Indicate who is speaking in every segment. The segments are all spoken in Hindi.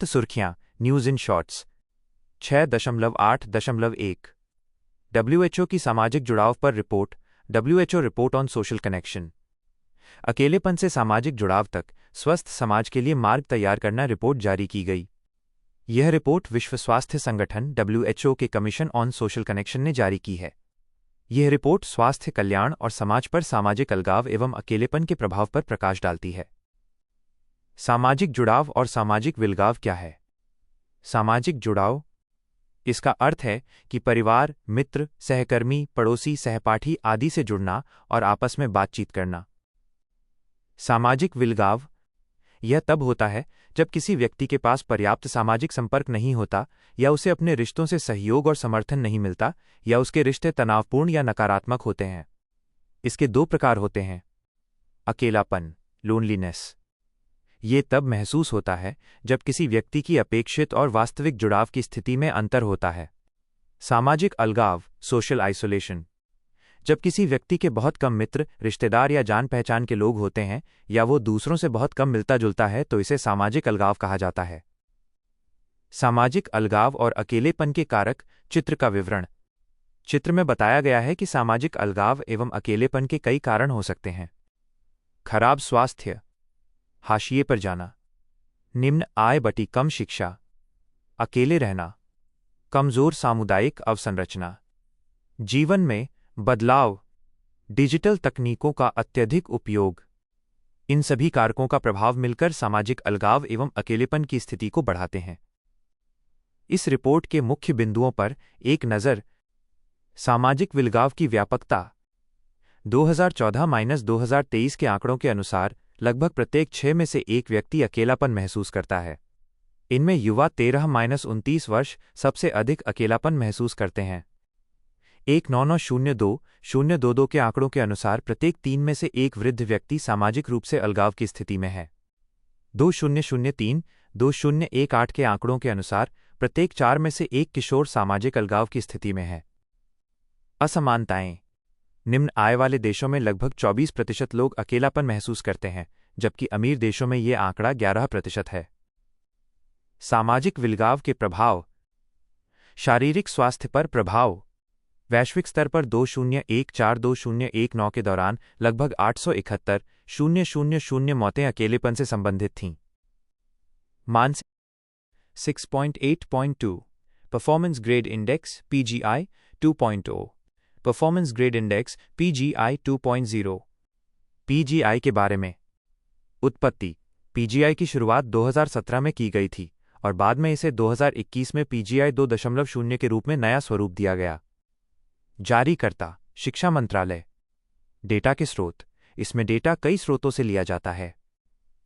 Speaker 1: सख्त सुर्खियां, न्यूज इन शॉर्ट्स। 6.8.1 WHO की सामाजिक जुड़ाव पर report. WHO report on social connection. अकेलेपन से सामाजिक जुड़ाव तक स्वस्थ समाज के लिए मार्ग तैयार करना रिपोर्ट जारी की गई। यह रिपोर्ट विश्व स्वास्थ्य संगठन WHO के कमीशन ऑन सोशल कनेक्शन ने जारी की है। यह रिपोर्ट स्वास्थ्य कल्याण और समाज पर सामाजिक अलगाव एवं अकेलेपन के प्रभाव पर प्रकाश डालती है। सामाजिक जुड़ाव और सामाजिक विलगाव क्या है? सामाजिक जुड़ाव, इसका अर्थ है कि परिवार, मित्र, सहकर्मी, पड़ोसी, सहपाठी आदि से जुड़ना और आपस में बातचीत करना। सामाजिक विलगाव, यह तब होता है जब किसी व्यक्ति के पास पर्याप्त सामाजिक संपर्क नहीं होता, या उसे अपने रिश्तों से सहयोग और समर्थन नहीं मिलता, या उसके रिश्ते तनावपूर्ण या नकारात्मक होते हैं। इसके दो प्रकार होते हैं। अकेलापन, लोनलीनेस, ये तब महसूस होता है जब किसी व्यक्ति की अपेक्षित और वास्तविक जुड़ाव की स्थिति में अंतर होता है। सामाजिक अलगाव, सोशल आइसोलेशन, जब किसी व्यक्ति के बहुत कम मित्र, रिश्तेदार या जान पहचान के लोग होते हैं, या वो दूसरों से बहुत कम मिलता जुलता है, तो इसे सामाजिक अलगाव कहा जाता है। सामाजिक अलगाव और अकेलेपन के कारक, चित्र का विवरण। चित्र में बताया गया है कि सामाजिक अलगाव एवं अकेलेपन के कई कारण हो सकते हैं। खराब स्वास्थ्य, हाशिए पर जाना, निम्न आय बटी कम शिक्षा, अकेले रहना, कमजोर सामुदायिक अवसंरचना, जीवन में बदलाव, डिजिटल तकनीकों का अत्यधिक उपयोग। इन सभी कारकों का प्रभाव मिलकर सामाजिक अलगाव एवं अकेलेपन की स्थिति को बढ़ाते हैं। इस रिपोर्ट के मुख्य बिंदुओं पर एक नज़र। सामाजिक विलगाव की व्यापकता। 2014-2023 के आंकड़ों के अनुसार लगभग प्रत्येक 6 में से एक व्यक्ति अकेलापन महसूस करता है। इनमें युवा 13-29 वर्ष सबसे अधिक अकेलापन महसूस करते हैं। 1992-022 के आंकड़ों के अनुसार प्रत्येक 3 में से एक वृद्ध व्यक्ति सामाजिक रूप से अलगाव की स्थिति में है। 2003-2018 के आंकड़ों के अनुसार प्रत्येक 4 में से एक किशोर सामाजिक अलगाव की स्थिति में है। असमानताएं। निम्न आय वाले देशों में लगभग 24% लोग अकेलापन महसूस करते हैं, जबकि अमीर देशों में यह आंकड़ा 11% है। सामाजिक विलगाव के प्रभाव। शारीरिक स्वास्थ्य पर प्रभाव। वैश्विक स्तर पर 2014-2019 के दौरान लगभग 871,000 मौतें अकेलेपन से संबंधित थीं। मानसिक 6.8.2 performance grade index PGI 2.0 performance grade index PGI 2.0। PGI के बारे में। उत्पत्ति। PGI की शुरुआत 2017 में की गई थी और बाद में इसे 2021 में PGI 2.0 के रूप में नया स्वरूप दिया गया। जारीकर्ता, शिक्षा मंत्रालय। डेटा के स्रोत। इसमें डेटा कई स्रोतों से लिया जाता है।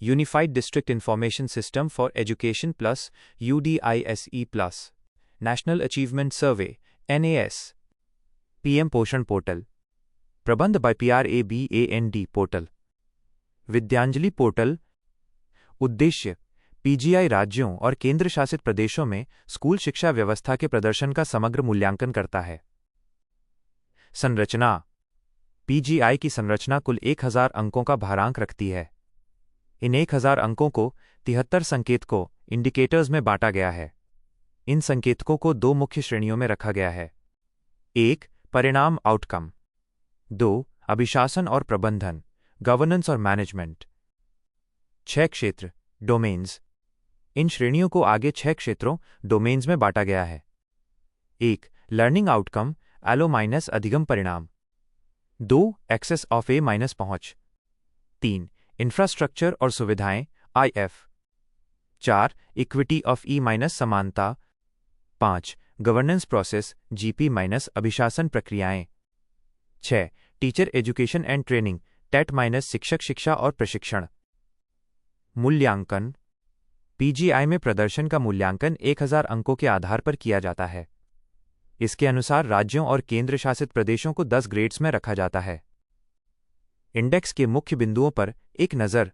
Speaker 1: Unified district information system for education plus UDISE plus, national achievement survey NAS, PM Poshan portal, Prabandh by PRABAND portal, Vidyanjali portal. उद्देश्य, PGI राज्यों और केंद्र शासित प्रदेशों में स्कूल शिक्षा व्यवस्था के प्रदर्शन का समग्र मूल्यांकन करता है। संरचना। PGI की संरचना कुल 1000 अंकों का भारांक रखती है। इन 1000 अंकों को 73 संकेतकों इंडिकेटर्स में बांटा गया है। इन संकेतकों को 2 मुख्य श्रेणियों में रखा गया है। 1. परिणाम आउटकम। 2. अभिशासन और प्रबंधन, गवर्नेंस और मैनेजमेंट। 6 क्षेत्र डोमेन्स। इन श्रेणियों को आगे 6 क्षेत्रों डोमेन्स में बांटा गया है। 1. लर्निंग आउटकम ALO- अधिगम परिणाम। 2. एक्सेस ऑफ A- पहुंच। 3. इंफ्रास्ट्रक्चर और सुविधाएं IF। 4. इक्विटी ऑफ E- समानता। 5. गवर्नेंस प्रोसेस GP- अभिशासन प्रक्रियाएं। 6. Teacher education and training TET- शिक्षक शिक्षा और प्रशिक्षण। मूल्यांकन। PGI में प्रदर्शन का मूल्यांकन 1000 अंकों के आधार पर किया जाता है। इसके अनुसार राज्यों और केंद्र शासित प्रदेशों को 10 ग्रेड्स में रखा जाता है। इंडेक्स के मुख्य बिंदुओं पर एक नज़र।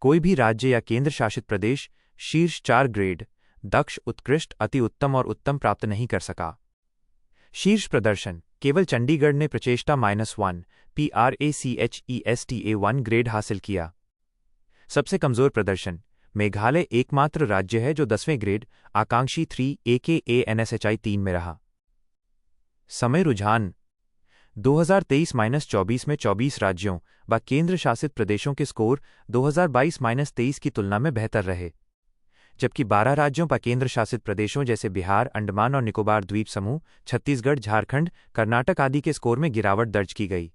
Speaker 1: कोई भी राज्य या केंद्र शासित प्रदेश शीर्ष 4 ग्रेड दक्ष, उत्कृष्ट, अति उत्तम और उत्तम प्राप्त नहीं कर सका। शीर्ष प्रदर्शन केवल चंडीगढ़ ने प्रचेष्टा -1 PRACHESTA 1 ग्रेड हासिल किया। सबसे कमजोर प्रदर्शन मेघालय एकमात्र राज्य है जो 10वें ग्रेड आकांक्षी 3 AKA-NSHI 3 में रहा। समय रुझान 2023-24 में 24 राज्यों व केंद्र शासित प्रदेशों के स्कोर 2022-23 की तुलना में बेहतर रहे, जबकि 12 राज्यों व केंद्र शासित प्रदेशों जैसे बिहार, अंडमान और निकोबार द्वीप समूह, छत्तीसगढ़, झारखंड, कर्नाटक आदि के स्कोर में गिरावट दर्ज की गई।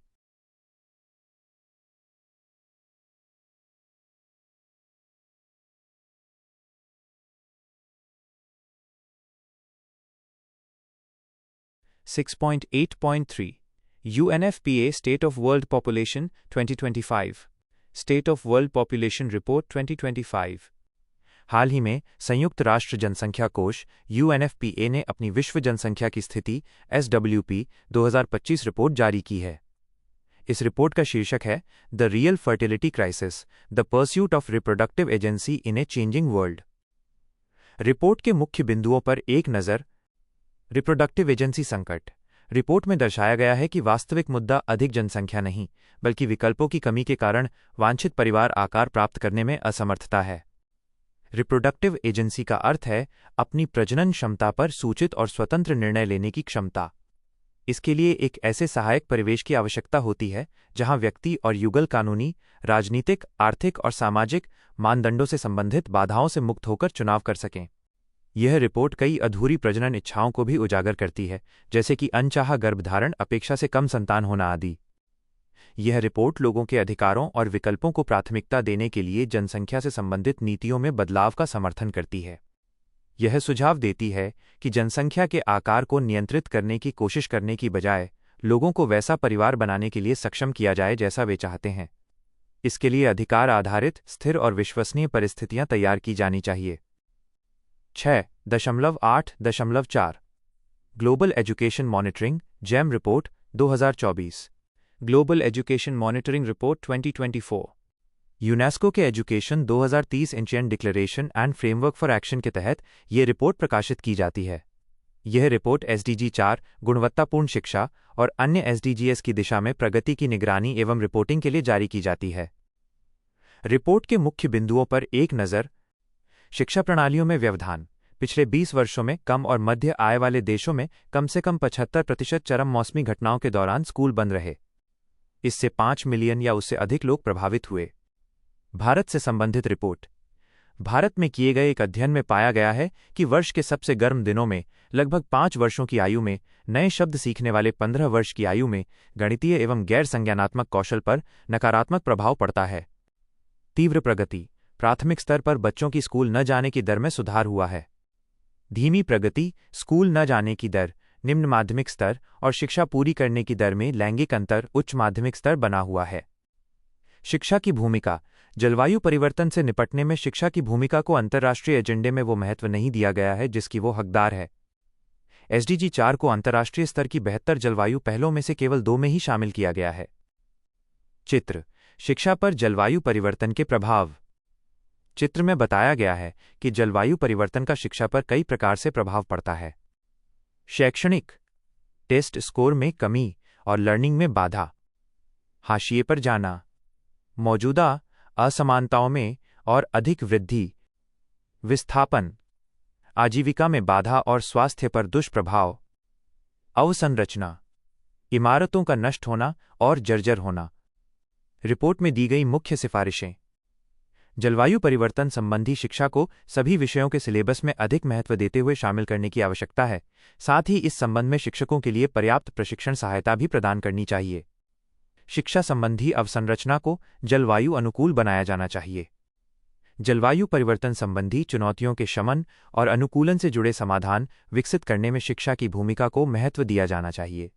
Speaker 1: (6.8.3) UNFPA State of World Population 2025 State of World Population Report 2025। हाल ही में संयुक्त राष्ट्र जनसंख्या कोष UNFPA ने अपनी विश्व जनसंख्या की स्थिति SWP 2025 रिपोर्ट जारी की है। इस रिपोर्ट का शीर्षक है the real fertility crisis, the pursuit of reproductive agency in a changing world. Report के मुख्य बिंदुओं पर एक नज़र। रिप्रोडक्टिव एजेंसी संकट। रिपोर्ट में दर्शाया गया है कि वास्तविक मुद्दा अधिक जनसंख्या नहीं, बल्कि विकल्पों की कमी के कारण वांछित परिवार आकार प्राप्त करने में असमर्थता है। रिप्रोडक्टिव एजेंसी का अर्थ है अपनी प्रजनन क्षमता पर सूचित और स्वतंत्र निर्णय लेने की क्षमता। इसके लिए एक ऐसे सहायक परिवेश की आवश्यकता होती है जहां व्यक्ति और युगल कानूनी, राजनीतिक, आर्थिक और सामाजिक मानदंडों से संबंधित बाधाओं से मुक्त होकर चुनाव कर सकें। यह रिपोर्ट कई अधूरी प्रजनन इच्छाओं को भी उजागर करती है, जैसे कि अनचाहा गर्भधारण, अपेक्षा से कम संतान होना आदि। यह रिपोर्ट लोगों के अधिकारों और विकल्पों को प्राथमिकता देने के लिए जनसंख्या से संबंधित नीतियों में बदलाव का समर्थन करती है। यह सुझाव देती है कि जनसंख्या के आकार को नियंत्रित करने की कोशिश करने की बजाय लोगों को वैसा परिवार बनाने के लिए सक्षम किया जाए जैसा वे चाहते हैं। इसके लिए अधिकार आधारित, स्थिर और विश्वसनीय परिस्थितियां तैयार की जानी चाहिए। 6.8.4 global education monitoring GEM report 2024 global education monitoring report 2024 UNESCO के education 2030 Incheon declaration and framework for action के तहत ये रिपोर्ट प्रकाशित की जाती है। यह रिपोर्ट SDG 4 गुणवत्तापूर्ण शिक्षा और अन्य SDGs की दिशा में प्रगति की निगरानी एवं रिपोर्टिंग के लिए जारी की जाती है। रिपोर्ट के मुख्य बिंदुओं पर एक नज़र। शिक्षा प्रणालियों में व्यवधान। पिछले 20 वर्षों में कम और मध्य आय वाले देशों में कम से कम 75% चरम मौसमी घटनाओं के दौरान स्कूल बंद रहे। इससे 5 मिलियन या उससे अधिक लोग प्रभावित हुए। भारत से संबंधित रिपोर्ट। भारत में किए गए एक अध्ययन में पाया गया है कि वर्ष के सबसे गर्म दिनों में लगभग 5 वर्षों की आयु में नए शब्द सीखने वाले 15 वर्ष की आयु में गणितीय एवं गैर संज्ञानात्मक कौशल पर नकारात्मक प्रभाव पड़ता है। तीव्र प्रगति। प्राथमिक स्तर पर बच्चों की स्कूल न जाने की दर में सुधार हुआ है। धीमी प्रगति। स्कूल न जाने की दर, निम्न माध्यमिक स्तर और शिक्षा पूरी करने की दर में लैंगिक अंतर उच्च माध्यमिक स्तर बना हुआ है। शिक्षा की भूमिका। जलवायु परिवर्तन से निपटने में शिक्षा की भूमिका को अंतर्राष्ट्रीय एजेंडे में वो महत्व नहीं दिया गया है जिसकी वो हकदार है। SDG 4 को अंतर्राष्ट्रीय स्तर की 72 जलवायु पहलों में से केवल 2 में ही शामिल किया गया है। चित्र। शिक्षा पर जलवायु परिवर्तन के प्रभाव। चित्र में बताया गया है कि जलवायु परिवर्तन का शिक्षा पर कई प्रकार से प्रभाव पड़ता है। शैक्षणिक। टेस्ट स्कोर में कमी और लर्निंग में बाधा। हाशिए पर जाना। मौजूदा असमानताओं में और अधिक वृद्धि। विस्थापन। आजीविका में बाधा और स्वास्थ्य पर दुष्प्रभाव। अवसंरचना। इमारतों का नष्ट होना और जर्जर होना। रिपोर्ट में दी गई मुख्य सिफारिशें। जलवायु परिवर्तन संबंधी शिक्षा को सभी विषयों के सिलेबस में अधिक महत्व देते हुए शामिल करने की आवश्यकता है। साथ ही इस संबंध में शिक्षकों के लिए पर्याप्त प्रशिक्षण सहायता भी प्रदान करनी चाहिए। शिक्षा संबंधी अवसंरचना को जलवायु अनुकूल बनाया जाना चाहिए। जलवायु परिवर्तन संबंधी चुनौतियों के शमन और अनुकूलन से जुड़े समाधान विकसित करने में शिक्षा की भूमिका को महत्व दिया जाना चाहिए।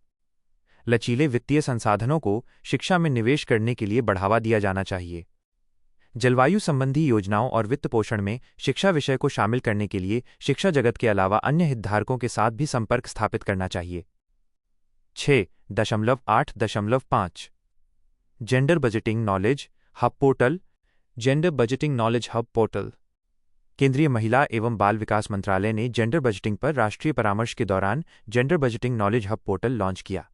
Speaker 1: लचीले वित्तीय संसाधनों को शिक्षा में निवेश करने के लिए बढ़ावा दिया जाना चाहिए। जलवायु संबंधी योजनाओं और वित्त पोषण में शिक्षा विषय को शामिल करने के लिए शिक्षा जगत के अलावा अन्य हितधारकों के साथ भी संपर्क स्थापित करना चाहिए। 6.8.5 gender budgeting knowledge hub portal. Gender budgeting knowledge hub portal. केंद्रीय महिला एवं बाल विकास मंत्रालय ने जेंडर बजटिंग पर राष्ट्रीय परामर्श के दौरान gender budgeting knowledge hub portal launch किया।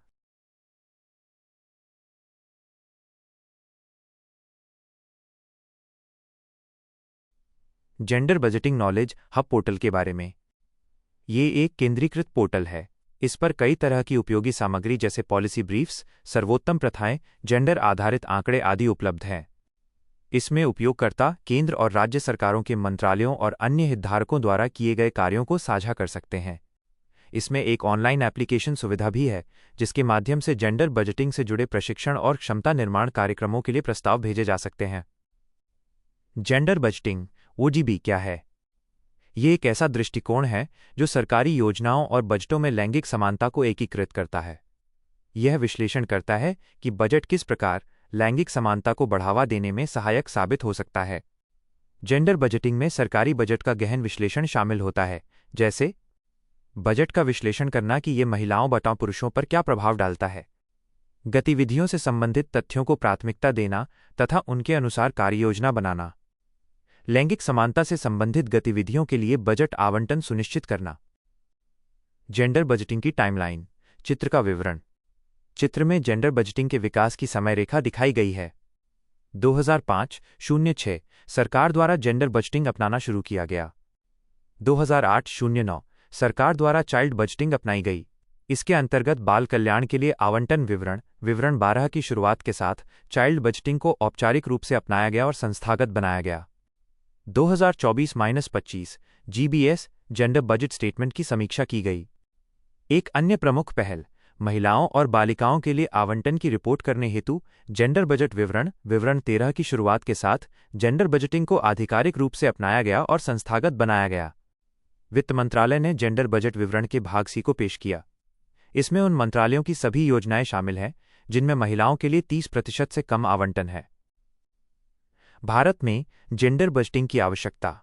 Speaker 1: Gender budgeting knowledge hub portal के बारे में। ये एक केंद्रीकृत पोर्टल है। इस पर कई तरह की उपयोगी सामग्री जैसे पॉलिसी ब्रीफ्स, सर्वोत्तम प्रथाएं, जेंडर आधारित आंकड़े आदि उपलब्ध हैं। इसमें उपयोगकर्ता केंद्र और राज्य सरकारों के मंत्रालयों और अन्य हितधारकों द्वारा किए गए कार्यों को साझा कर सकते हैं। इसमें एक ऑनलाइन एप्लीकेशन सुविधा भी है, जिसके माध्यम से जेंडर बजटिंग से जुड़े प्रशिक्षण और क्षमता निर्माण कार्यक्रमों के लिए प्रस्ताव भेजे जा सकते हैं। जेंडर बजटिंग ओजीबी क्या है? ये एक ऐसा दृष्टिकोण है जो सरकारी योजनाओं और बजटों में लैंगिक समानता को एकीकृत करता है। यह विश्लेषण करता है कि बजट किस प्रकार लैंगिक समानता को बढ़ावा देने में सहायक साबित हो सकता है। जेंडर बजटिंग में सरकारी बजट का गहन विश्लेषण शामिल होता है, जैसे बजट का विश्लेषण करना कि ये महिलाओं बटाव पुरुषों पर क्या प्रभाव डालता है, गतिविधियों से संबंधित तथ्यों को प्राथमिकता देना तथा उनके अनुसार कार्ययोजना बनाना, लैंगिक समानता से संबंधित गतिविधियों के लिए बजट आवंटन सुनिश्चित करना। जेंडर बजटिंग की टाइमलाइन, चित्र का विवरण। चित्र में जेंडर बजटिंग के विकास की समय रेखा दिखाई गई है। 2005-06 सरकार द्वारा जेंडर बजटिंग अपनाना शुरू किया गया। 2008-09 सरकार द्वारा चाइल्ड बजटिंग अपनाई गई। इसके अंतर्गत बाल कल्याण के लिए आवंटन विवरण 12 की शुरुआत के साथ चाइल्ड बजटिंग को औपचारिक रूप से अपनाया गया और संस्थागत बनाया गया। 2024-25 जीबीएस जेंडर बजट स्टेटमेंट की समीक्षा की गई। एक अन्य प्रमुख पहल महिलाओं और बालिकाओं के लिए आवंटन की रिपोर्ट करने हेतु जेंडर बजट विवरण 13 की शुरुआत के साथ जेंडर बजटिंग को आधिकारिक रूप से अपनाया गया और संस्थागत बनाया गया। वित्त मंत्रालय ने जेंडर बजट विवरण के भाग सी को पेश किया। इसमें उन मंत्रालयों की सभी योजनाएं शामिल हैं जिनमें महिलाओं के लिए 30% से कम आवंटन है। भारत में जेंडर बजटिंग की आवश्यकता।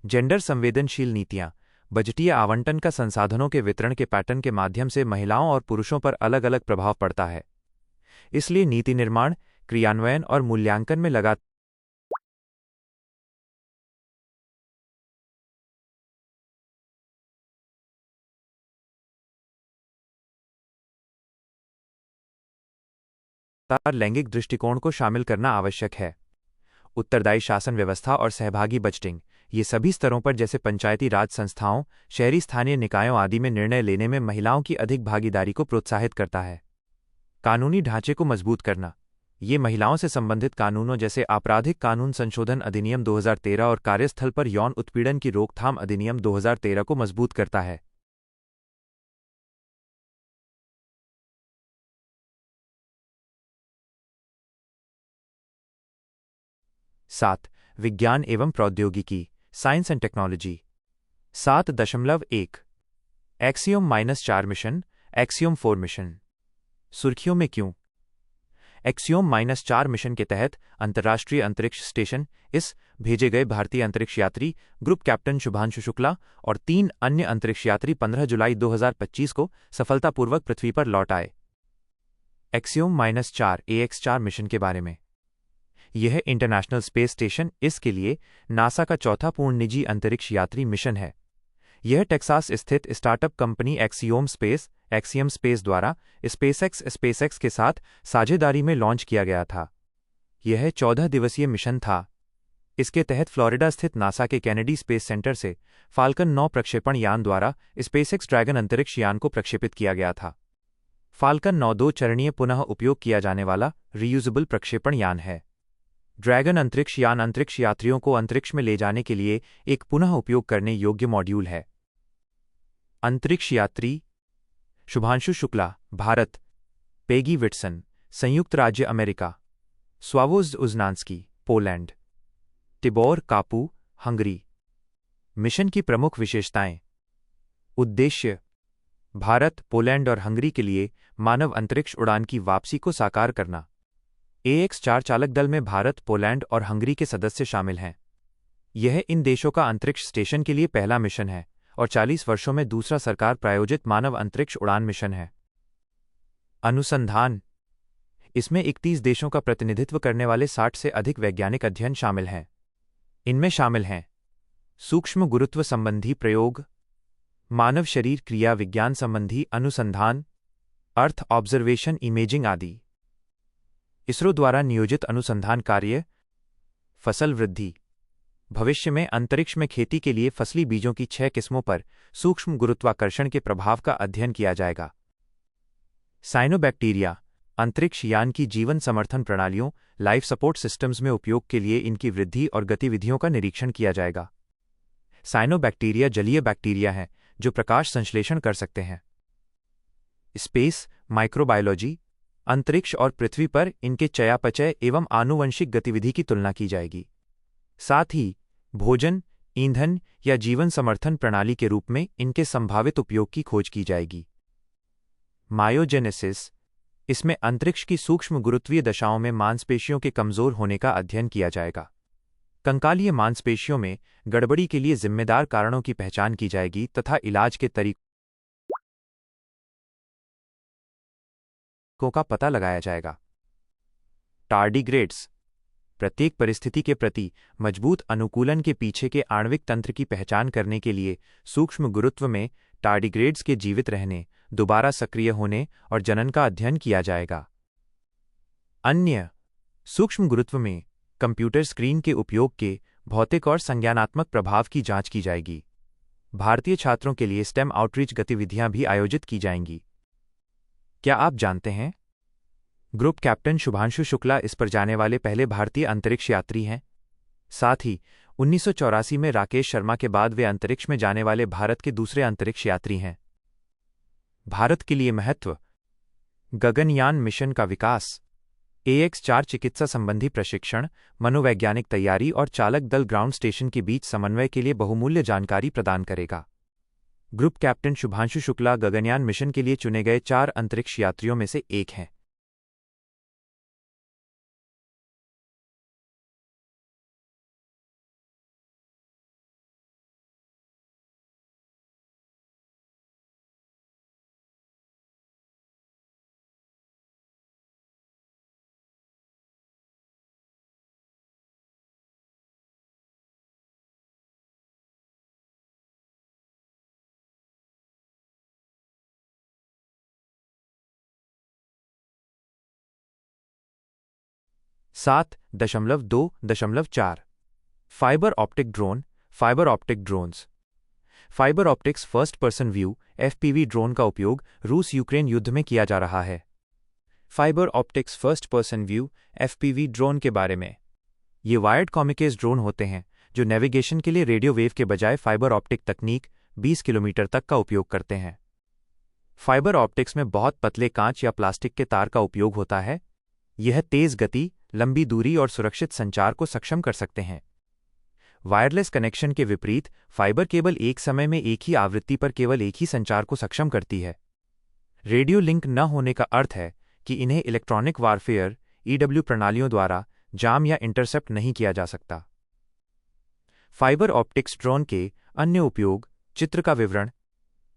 Speaker 1: जेंडर संवेदनशील नीतियां बजटीय आवंटन का संसाधनों के वितरण के पैटर्न के माध्यम से महिलाओं और पुरुषों पर अलग अलग प्रभाव पड़ता है। इसलिए नीति निर्माण, क्रियान्वयन और मूल्यांकन में लगातार लैंगिक दृष्टिकोण को शामिल करना आवश्यक है। उत्तरदायी शासन व्यवस्था और सहभागी बजटिंग ये सभी स्तरों पर जैसे पंचायती राज संस्थाओं, शहरी स्थानीय निकायों आदि में निर्णय लेने में महिलाओं की अधिक भागीदारी को प्रोत्साहित करता है। कानूनी ढांचे को मजबूत करना ये महिलाओं से संबंधित कानूनों जैसे आपराधिक कानून संशोधन अधिनियम 2013 और कार्यस्थल पर यौन उत्पीड़न की रोकथाम अधिनियम 2013 को मजबूत करता है। 7 विज्ञान एवं प्रौद्योगिकी science and technology. 7.1 Axiom mission, Axiom mission. सुर्खियों में क्यों? एक्सियोम-4 मिशन के तहत अंतर्राष्ट्रीय अंतरिक्ष स्टेशन इस भेजे गए भारतीय अंतरिक्ष यात्री ग्रुप कैप्टन शुभांशु शुक्ला और 3 अन्य अंतरिक्ष यात्री 15 जुलाई 2025 को सफलतापूर्वक पृथ्वी पर लौट आए। एक्सियोम-4 AX4 मिशन के बारे में। यह इंटरनेशनल स्पेस स्टेशन इसके लिए नासा का चौथा पूर्ण निजी अंतरिक्ष यात्री मिशन है। यह टेक्सास स्थित स्टार्टअप कंपनी एक्सियोम स्पेस द्वारा स्पेसएक्स के साथ साझेदारी में लॉन्च किया गया था। यह 14 दिवसीय मिशन था। इसके तहत फ्लोरिडा स्थित नासा के कैनेडी स्पेस सेंटर से फाल्कन 9 प्रक्षेपण यान द्वारा स्पेसएक्स ड्रैगन अंतरिक्ष यान को प्रक्षेपित किया गया था। फाल्कन 9 2 चरणीय पुनः उपयोग किया जाने वाला रीयूजेबल प्रक्षेपण यान है। ड्रैगन अंतरिक्ष यान अंतरिक्ष यात्रियों को अंतरिक्ष में ले जाने के लिए एक पुनः उपयोग करने योग्य मॉड्यूल है। अंतरिक्ष यात्री शुभांशु शुक्ला, भारत। पेगी विट्सन, संयुक्त राज्य अमेरिका। स्वावोज्ड उज़नान्स्की, पोलैंड। टिबोर कापू, हंगरी। मिशन की प्रमुख विशेषताएं। उद्देश्य भारत, पोलैंड और हंगरी के लिए मानव अंतरिक्ष उड़ान की वापसी को साकार करना। AX4 चालक दल में भारत, पोलैंड और हंगरी के सदस्य शामिल हैं। यह इन देशों का अंतरिक्ष स्टेशन के लिए पहला मिशन है और 40 वर्षों में दूसरा सरकार प्रायोजित मानव अंतरिक्ष उड़ान मिशन है। अनुसंधान इसमें 31 देशों का प्रतिनिधित्व करने वाले 60 से अधिक वैज्ञानिक अध्ययन शामिल हैं। इनमें शामिल हैं सूक्ष्म गुरुत्व संबंधी प्रयोग, मानव शरीर क्रिया विज्ञान संबंधी अनुसंधान, अर्थ ऑब्जर्वेशन इमेजिंग आदि। इसरो द्वारा नियोजित अनुसंधान कार्य, फसल वृद्धि, भविष्य में अंतरिक्ष में खेती के लिए फसली बीजों की 6 किस्मों पर सूक्ष्म गुरुत्वाकर्षण के प्रभाव का अध्ययन किया जाएगा। साइनोबैक्टीरिया अंतरिक्ष यान की जीवन समर्थन प्रणालियों लाइफ सपोर्ट सिस्टम्स में उपयोग के लिए इनकी वृद्धि और गतिविधियों का निरीक्षण किया जाएगा। साइनोबैक्टीरिया जलीय बैक्टीरिया हैं जो प्रकाश संश्लेषण कर सकते हैं। स्पेस माइक्रोबायोलॉजी अंतरिक्ष और पृथ्वी पर इनके चयापचय एवं आनुवंशिक गतिविधि की तुलना की जाएगी। साथ ही भोजन, ईंधन या जीवन समर्थन प्रणाली के रूप में इनके संभावित उपयोग की खोज की जाएगी। मायोजेनेसिस इसमें अंतरिक्ष की सूक्ष्म गुरुत्वीय दशाओं में मांसपेशियों के कमजोर होने का अध्ययन किया जाएगा। कंकालीय मांसपेशियों में गड़बड़ी के लिए जिम्मेदार कारणों की पहचान की जाएगी तथा इलाज के तरीकों का पता लगाया जाएगा। टार्डिग्रेड्स प्रत्येक परिस्थिति के प्रति मजबूत अनुकूलन के पीछे के आणविक तंत्र की पहचान करने के लिए सूक्ष्म गुरुत्व में टार्डिग्रेड्स के जीवित रहने, दोबारा सक्रिय होने और जनन का अध्ययन किया जाएगा। अन्य सूक्ष्म गुरुत्व में कंप्यूटर स्क्रीन के उपयोग के भौतिक और संज्ञानात्मक प्रभाव की जांच की जाएगी। भारतीय छात्रों के लिए स्टेम आउटरीच गतिविधियां भी आयोजित की जाएंगी। क्या आप जानते हैं ग्रुप कैप्टन शुभांशु शुक्ला इस पर जाने वाले पहले भारतीय अंतरिक्ष यात्री हैं। साथ ही 1984 में राकेश शर्मा के बाद वे अंतरिक्ष में जाने वाले भारत के दूसरे अंतरिक्ष यात्री हैं। भारत के लिए महत्व गगनयान मिशन का विकास, AX-4 चिकित्सा संबंधी प्रशिक्षण, मनोवैज्ञानिक तैयारी और चालक दल ग्राउंड स्टेशन के बीच समन्वय के लिए बहुमूल्य जानकारी प्रदान करेगा। Group captain Shubhanshu Shukla Gaganyaan mission के लिए चुने गए 4 अंतरिक्ष यात्रियों में से एक हैं। सात 7.2.4 fibre optic drone fibre optic drones fibre optics first person view FPV drone का उपयोग रूस यूक्रेन युद्ध में किया जा रहा है। Fibre optics first person view FPV drone के बारे में, ये वायर्ड कम्युनिकेशन ड्रोन होते हैं जो नेविगेशन के लिए रेडियो वेव के बजाय फाइबर ऑप्टिक तकनीक 20 किलोमीटर तक का उपयोग करते हैं। फाइबर ऑप्टिक्स में बहुत पतले कांच या प्लास्टिक के तार का उपयोग होता है। यह तेज गति, लंबी दूरी और सुरक्षित संचार को सक्षम कर सकते हैं। वायरलेस कनेक्शन के विपरीत फाइबर केबल एक समय में एक ही आवृत्ति पर केवल एक ही संचार को सक्षम करती है। रेडियो लिंक न होने का अर्थ है कि इन्हें इलेक्ट्रॉनिक वारफेयर EW प्रणालियों द्वारा जाम या इंटरसेप्ट नहीं किया जा सकता। फाइबर ऑप्टिक्स ड्रोन के अन्य उपयोग, चित्र का विवरण।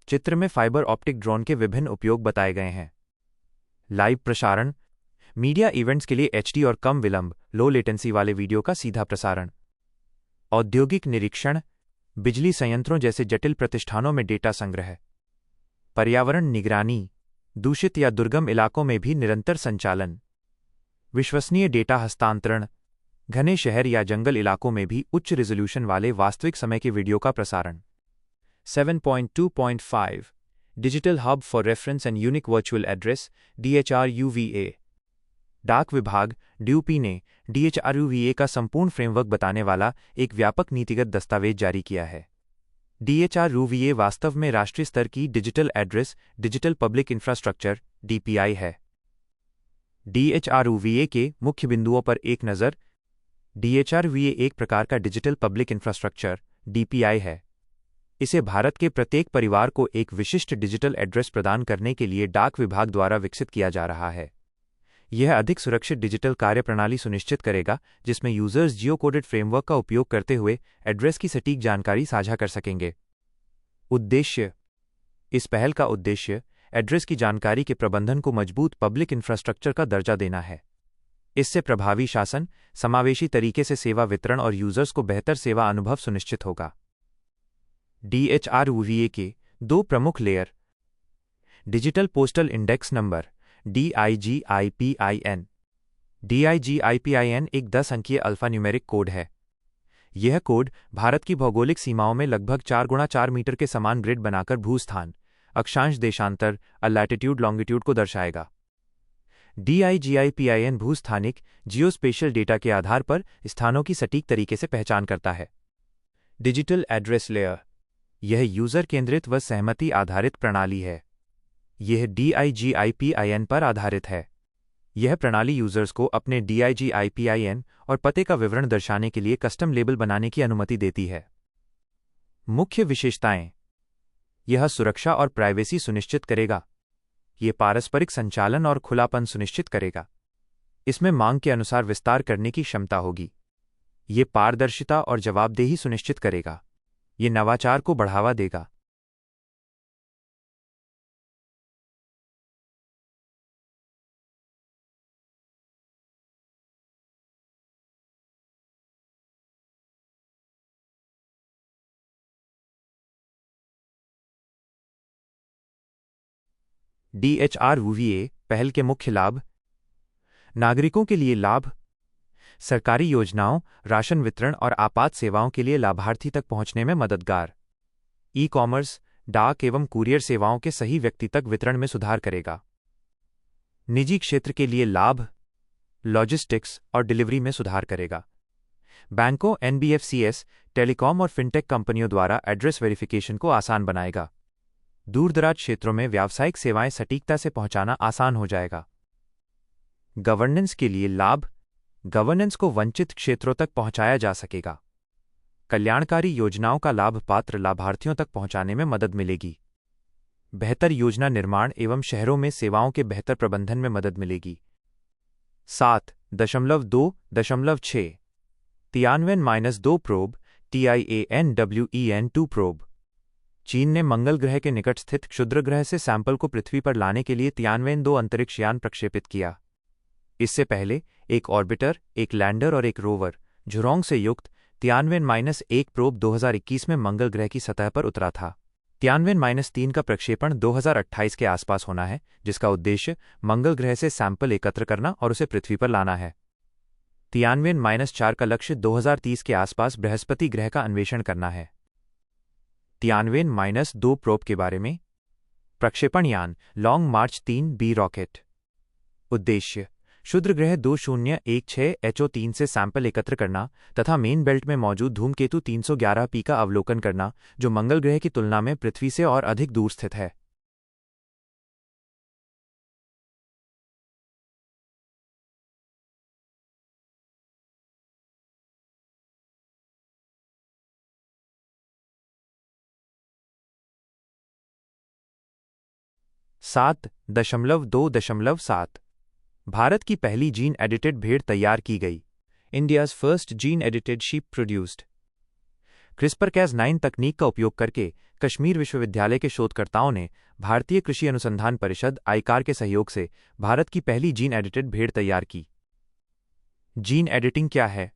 Speaker 1: चित्र में फाइबर ऑप्टिक ड्रोन के विभिन्न उपयोग बताए गए हैं। लाइव प्रसारण, मीडिया इवेंट्स के लिए HD और कम विलंब लो लेटेंसी वाले वीडियो का सीधा प्रसारण। औद्योगिक निरीक्षण, बिजली संयंत्रों जैसे जटिल प्रतिष्ठानों में डेटा संग्रह। पर्यावरण निगरानी, दूषित या दुर्गम इलाकों में भी निरंतर संचालन। विश्वसनीय डेटा हस्तांतरण, घने शहर या जंगल इलाकों में भी उच्च रिजोल्यूशन वाले वास्तविक समय के वीडियो का प्रसारण। 7.2.5 digital hub for reference and unique virtual address DHRUVA। डाक विभाग DUP ने DHRUVA का संपूर्ण फ्रेमवर्क बताने वाला एक व्यापक नीतिगत दस्तावेज जारी किया है। DHRUVA वास्तव में राष्ट्रीय स्तर की digital address digital public infrastructure DPI है। DHRUVA के मुख्य बिंदुओं पर एक नज़र। DHRUVA एक प्रकार का डिजिटल पब्लिक इंफ्रास्ट्रक्चर DPI है। इसे भारत के प्रत्येक परिवार को एक विशिष्ट डिजिटल एड्रेस प्रदान करने के लिए डाक विभाग द्वारा विकसित किया जा रहा है। यह अधिक सुरक्षित डिजिटल कार्यप्रणाली सुनिश्चित करेगा जिसमें यूजर्स जियो कोडेड फ्रेमवर्क का उपयोग करते हुए एड्रेस की सटीक जानकारी साझा कर सकेंगे। उद्देश्य, इस पहल का उद्देश्य एड्रेस की जानकारी के प्रबंधन को मजबूत पब्लिक इंफ्रास्ट्रक्चर का दर्जा देना है। इससे प्रभावी शासन, समावेशी तरीके से सेवा वितरण और यूजर्स को बेहतर सेवा अनुभव सुनिश्चित होगा। DHRUVA के 2 प्रमुख layer, digital postal index number DIGIPIN। DIGIPIN एक 10 अंकीय अल्फान्यूमेरिक कोड है। यह कोड भारत की भौगोलिक सीमाओं में लगभग 4x4 मीटर के समान ग्रिड बनाकर भूस्थान, अक्षांश देशांतर, लैटिट्यूड लॉन्गिट्यूड को दर्शाएगा। DIGIPIN भूस्थानिक जियोस्पेशियल डेटा के आधार पर स्थानों की सटीक तरीके से पहचान करता है। डिजिटल एड्रेस लेयर, यह यूजर केंद्रित व सहमति आधारित प्रणाली है। यह DIGIPIN पर आधारित है। यह प्रणाली यूजर्स को अपने DIGIPIN और पते का विवरण दर्शाने के लिए कस्टम लेबल बनाने की अनुमति देती है। मुख्य विशेषताएं: यह सुरक्षा और प्राइवेसी सुनिश्चित करेगा। यह पारस्परिक संचालन और खुलापन सुनिश्चित करेगा। इसमें मांग के अनुसार विस्तार करने की क्षमता होगी। यह पारदर्शिता और जवाबदेही सुनिश्चित करेगा। यह नवाचार को बढ़ावा देगा। DHRUVA पहल के मुख्य लाभ: नागरिकों के लिए लाभ, सरकारी योजनाओं, राशन वितरण और आपात सेवाओं के लिए लाभार्थी तक पहुंचने में मददगार। ई-कॉमर्स, डाक एवं कुरियर सेवाओं के सही व्यक्ति तक वितरण में सुधार करेगा। निजी क्षेत्र के लिए लाभ, लॉजिस्टिक्स और डिलीवरी में सुधार करेगा। बैंकों, NBFCs, टेलीकॉम और फिनटेक कंपनियों द्वारा एड्रेस वेरिफिकेशन को आसान बनाएगा। दूरदराज क्षेत्रों में व्यावसायिक सेवाएं सटीकता से पहुंचाना आसान हो जाएगा। गवर्नेंस के लिए लाभ, गवर्नेंस को वंचित क्षेत्रों तक पहुंचाया जा सकेगा। कल्याणकारी योजनाओं का लाभ पात्र लाभार्थियों तक पहुंचाने में मदद मिलेगी। बेहतर योजना निर्माण एवं शहरों में सेवाओं के बेहतर प्रबंधन में मदद मिलेगी। 7.2.6 Tianwen-2 प्रोब, TIANWEN-2 प्रोब। चीन ने मंगल ग्रह के निकट स्थित क्षुद्र ग्रह से सैंपल को पृथ्वी पर लाने के लिए तियानवेन-2 अंतरिक्ष यान प्रक्षेपित किया। इससे पहले एक ऑर्बिटर, एक लैंडर और एक रोवर झुरोंग से युक्त तियानवेन-1 प्रोब 2021 में मंगल ग्रह की सतह पर उतरा था। तियानवेन-3 का प्रक्षेपण 2028 के आसपास होना है, जिसका उद्देश्य मंगल ग्रह से सैंपल एकत्र करना और उसे पृथ्वी पर लाना है। तियानवेन-4 का लक्ष्य 2030 के आसपास बृहस्पति ग्रह का अन्वेषण करना है। तियानवेन-2 प्रोब के बारे में: प्रक्षेपण यान लॉन्ग मार्च 3B रॉकेट। उद्देश्य: क्षुद्र ग्रह 2016HO3 से सैंपल एकत्र करना तथा मेन बेल्ट में मौजूद धूमकेतु 311P का अवलोकन करना, जो मंगल ग्रह की तुलना में पृथ्वी से और अधिक दूर स्थित है। सात 2.7 भारत की पहली जीन एडिटेड भेड़ तैयार की गई। India's first gene edited sheep produced. CRISPR-Cas9 तकनीक का उपयोग करके कश्मीर विश्वविद्यालय के शोधकर्ताओं ने भारतीय कृषि अनुसंधान परिषद (आईकार) के सहयोग से भारत की पहली जीन एडिटेड भेड़ तैयार की। जीन एडिटिंग क्या है?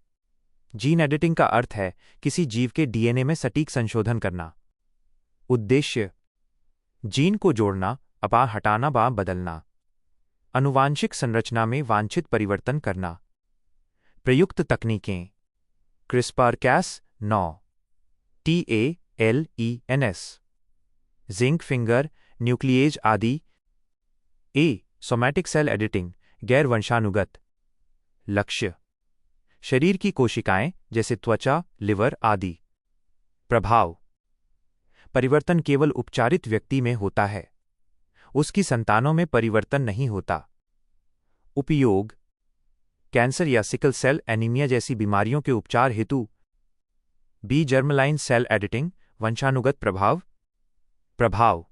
Speaker 1: जीन एडिटिंग का अर्थ है किसी जीव के DNA में सटीक संशोधन करना। उद्देश्य: जीन को जोड़ना, अपा हटाना बा बदलना, आनुवांशिक संरचना में वांछित परिवर्तन करना। प्रयुक्त तकनीकें: CRISPR-Cas9 TALENS, zinc finger nuclease आदि। सोमैटिक सेल एडिटिंग गैर वंशानुगत। लक्ष्य: शरीर की कोशिकाएं जैसे त्वचा, लिवर आदि। प्रभाव: परिवर्तन केवल उपचारित व्यक्ति में होता है, उसकी संतानों में परिवर्तन नहीं होता। उपयोग: कैंसर या सिकल सेल एनीमिया जैसी बीमारियों के उपचार हेतु। जर्मलाइन सेल एडिटिंग वंशानुगत प्रभाव। प्रभाव: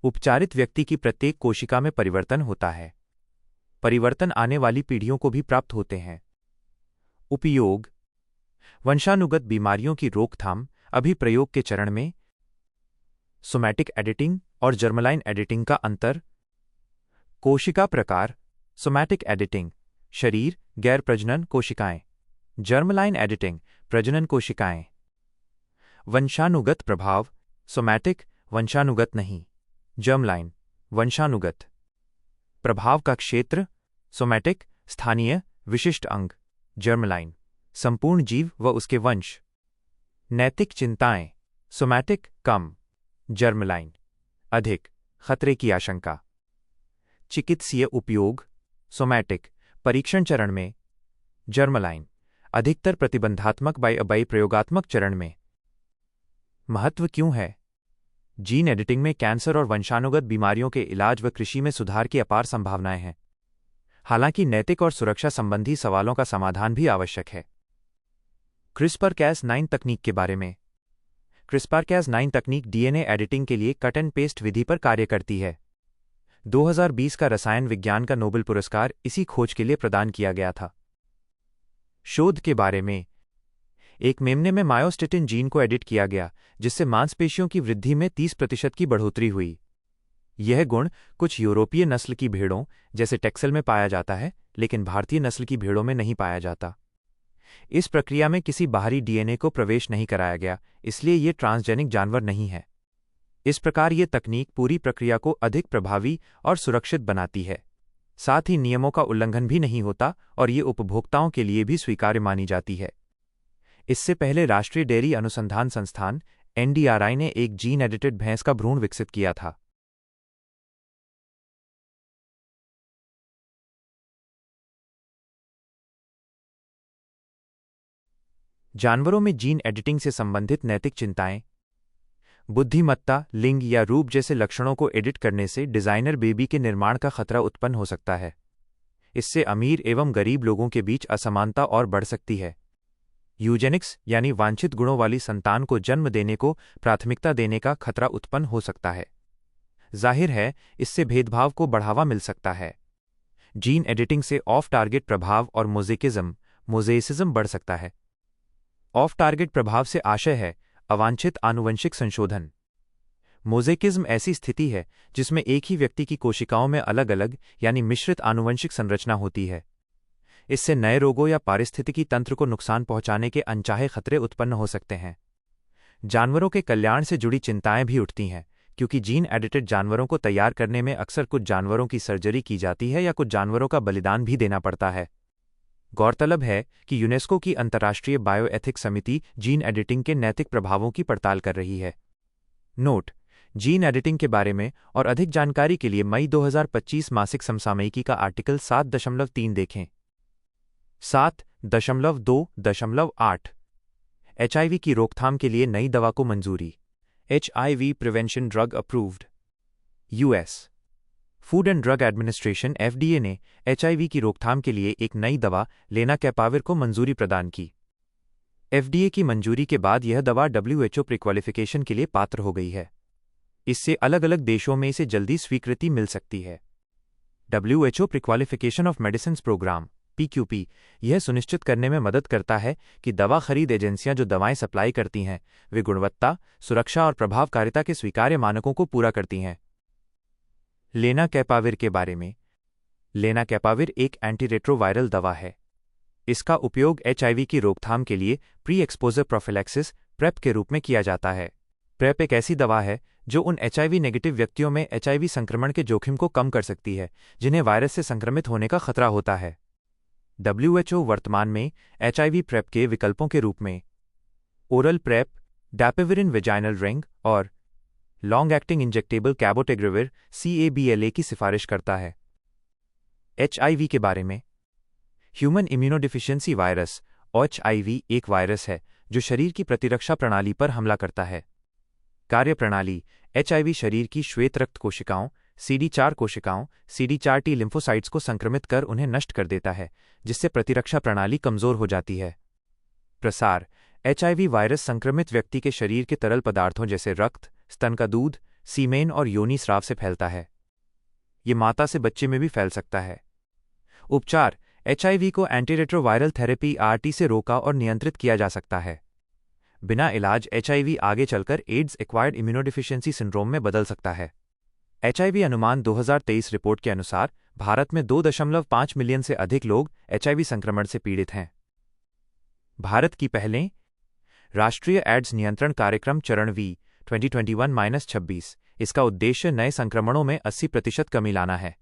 Speaker 1: उपचारित व्यक्ति की प्रत्येक कोशिका में परिवर्तन होता है। परिवर्तन आने वाली पीढ़ियों को भी प्राप्त होते हैं। उपयोग: वंशानुगत बीमारियों की रोकथाम अभी प्रयोग के चरण में। सोमैटिक एडिटिंग और जर्मलाइन एडिटिंग का अंतर। कोशिका प्रकार: सोमैटिक एडिटिंग शरीर, गैर प्रजनन कोशिकाएं। जर्मलाइन एडिटिंग प्रजनन कोशिकाएं। वंशानुगत प्रभाव: सोमैटिक वंशानुगत नहीं, जर्मलाइन वंशानुगत। प्रभाव का क्षेत्र: सोमैटिक स्थानीय विशिष्ट अंग, जर्मलाइन संपूर्ण जीव व उसके वंश। नैतिक चिंताएं। सोमैटिक कम, जर्मलाइन अधिक, खतरे की आशंका। चिकित्सीय उपयोग। सोमैटिक परीक्षण चरण में, जर्मलाइन अधिकतर प्रतिबंधात्मक बाई प्रयोगात्मक चरण में। महत्व क्यों है? जीन एडिटिंग में कैंसर और वंशानुगत बीमारियों के इलाज व कृषि में सुधार की अपार संभावनाएं हैं। हालांकि नैतिक और सुरक्षा संबंधी सवालों का समाधान भी आवश्यक है। क्रिस्पर-Cas9 तकनीक के बारे में। क्रिस्पर-Cas9 तकनीक डीएनए एडिटिंग के लिए कट एंड पेस्ट विधि पर कार्य करती है। 2020 का रसायन विज्ञान का नोबेल पुरस्कार इसी खोज के लिए प्रदान किया गया था। शोध के बारे में। एक मेमने में मायोस्टिटिन जीन को एडिट किया गया, जिससे मांसपेशियों की वृद्धि में 30% की बढ़ोतरी हुई। यह गुण कुछ यूरोपीय नस्ल की भेड़ों जैसे टेक्सल में पाया जाता है, लेकिन भारतीय नस्ल की भेड़ों में नहीं पाया जाता। इस प्रक्रिया में किसी बाहरी डीएनए को प्रवेश नहीं कराया गया, इसलिए ये ट्रांसजेनिक जानवर नहीं है। इस प्रकार ये तकनीक पूरी प्रक्रिया को अधिक प्रभावी और सुरक्षित बनाती है। साथ ही नियमों का उल्लंघन भी नहीं होता और ये उपभोक्ताओं के लिए भी स्वीकार्य मानी जाती है। इससे पहले राष्ट्रीय डेयरी अनुसंधान संस्थान NDRI ने एक जीन एडिटेड भैंस का भ्रूण विकसित किया था। जानवरों में जीन एडिटिंग से संबंधित नैतिक चिंताएं। बुद्धिमत्ता, लिंग या रूप जैसे लक्षणों को एडिट करने से डिजाइनर बेबी के निर्माण का खतरा उत्पन्न हो सकता है। इससे अमीर एवं गरीब लोगों के बीच असमानता और बढ़ सकती है। यूजेनिक्स यानी वांछित गुणों वाली संतान को जन्म देने को प्राथमिकता देने का खतरा उत्पन्न हो सकता है। जाहिर है, इससे भेदभाव को बढ़ावा मिल सकता है। जीन एडिटिंग से ऑफ टारगेट प्रभाव और मोजेइसिज्म बढ़ सकता है। ऑफ टारगेट प्रभाव से आशय है अवांछित आनुवंशिक संशोधन। मोजेकिज्म ऐसी स्थिति है जिसमें एक ही व्यक्ति की कोशिकाओं में अलग अलग यानी मिश्रित आनुवंशिक संरचना होती है। इससे नए रोगों या पारिस्थितिकी तंत्र को नुकसान पहुंचाने के अनचाहे खतरे उत्पन्न हो सकते हैं। जानवरों के कल्याण से जुड़ी चिंताएं भी उठती हैं, क्योंकि जीन एडिटेड जानवरों को तैयार करने में अक्सर कुछ जानवरों की सर्जरी की जाती है या कुछ जानवरों का बलिदान भी देना पड़ता है। गौरतलब है कि यूनेस्को की अंतर्राष्ट्रीय बायोएथिक्स समिति जीन एडिटिंग के नैतिक प्रभावों की पड़ताल कर रही है। नोट: जीन एडिटिंग के बारे में और अधिक जानकारी के लिए मई 2025 मासिक समसामयिकी का आर्टिकल 7.3 देखें। 7.2.8 HIV की रोकथाम के लिए नई दवा को मंजूरी। HIV prevention drug approved. US food and drug administration FDA ने HIV की रोकथाम के लिए एक नई दवा लेनाकैपाविर को मंजूरी प्रदान की। FDA की मंजूरी के बाद यह दवा WHO प्रीक्वालिफिकेशन के लिए पात्र हो गई है। इससे अलग अलग देशों में इसे जल्दी स्वीकृति मिल सकती है। WHO prequalification of medicines programme PQP यह सुनिश्चित करने में मदद करता है कि दवा खरीद एजेंसियां जो दवाएं सप्लाई करती हैं वे गुणवत्ता, सुरक्षा और प्रभावकारिता के स्वीकार्य मानकों को पूरा करती हैं। लेनाकैपाविर के बारे में। लेनाकैपाविर एक एंटीरेट्रोवायरल दवा है। इसका उपयोग HIV की रोकथाम के लिए प्री एक्सपोजर प्रोफिलैक्सिस PrEP के रूप में किया जाता है। PrEP एक ऐसी दवा है जो उन HIV नेगेटिव व्यक्तियों में HIV संक्रमण के जोखिम को कम कर सकती है जिन्हें वायरस से संक्रमित होने का खतरा होता है। WHO वर्तमान में HIV PrEP के विकल्पों के रूप में ओरल PrEP, डैपिविरिन वेजाइनल रिंग और लॉन्ग एक्टिंग इंजेक्टेबल कैबोटेग्रेविर CABLA की सिफारिश करता है। HIV के बारे में। ह्यूमन इम्यूनोडिफिशियेंसी वायरस HIV एक वायरस है जो शरीर की प्रतिरक्षा प्रणाली पर हमला करता है। कार्यप्रणाली: HIV शरीर की श्वेत रक्त कोशिकाओं CD4 कोशिकाओं CD4T लिम्फोसाइट्स को संक्रमित कर उन्हें नष्ट कर देता है, जिससे प्रतिरक्षा प्रणाली कमजोर हो जाती है। प्रसार: HIV वायरस संक्रमित व्यक्ति के शरीर के तरल पदार्थों जैसे रक्त, स्तन का दूध, सीमेन और योनि स्राव से फैलता है। ये माता से बच्चे में भी फैल सकता है। उपचार: HIV को एंटीरेट्रोवायरल थेरेपी RT से रोका और नियंत्रित किया जा सकता है। बिना इलाज HIV आगे चलकर एड्स एक्वायर्ड इम्यूनोडिफिशियेंसी सिंड्रोम में बदल सकता है। HIV अनुमान 2023 रिपोर्ट के अनुसार भारत में 2.5 मिलियन से अधिक लोग HIV संक्रमण से पीड़ित हैं। भारत की पहले राष्ट्रीय एड्स नियंत्रण कार्यक्रम चरण V 2021-26। इसका उद्देश्य नए संक्रमणों में 80% कमी लाना है।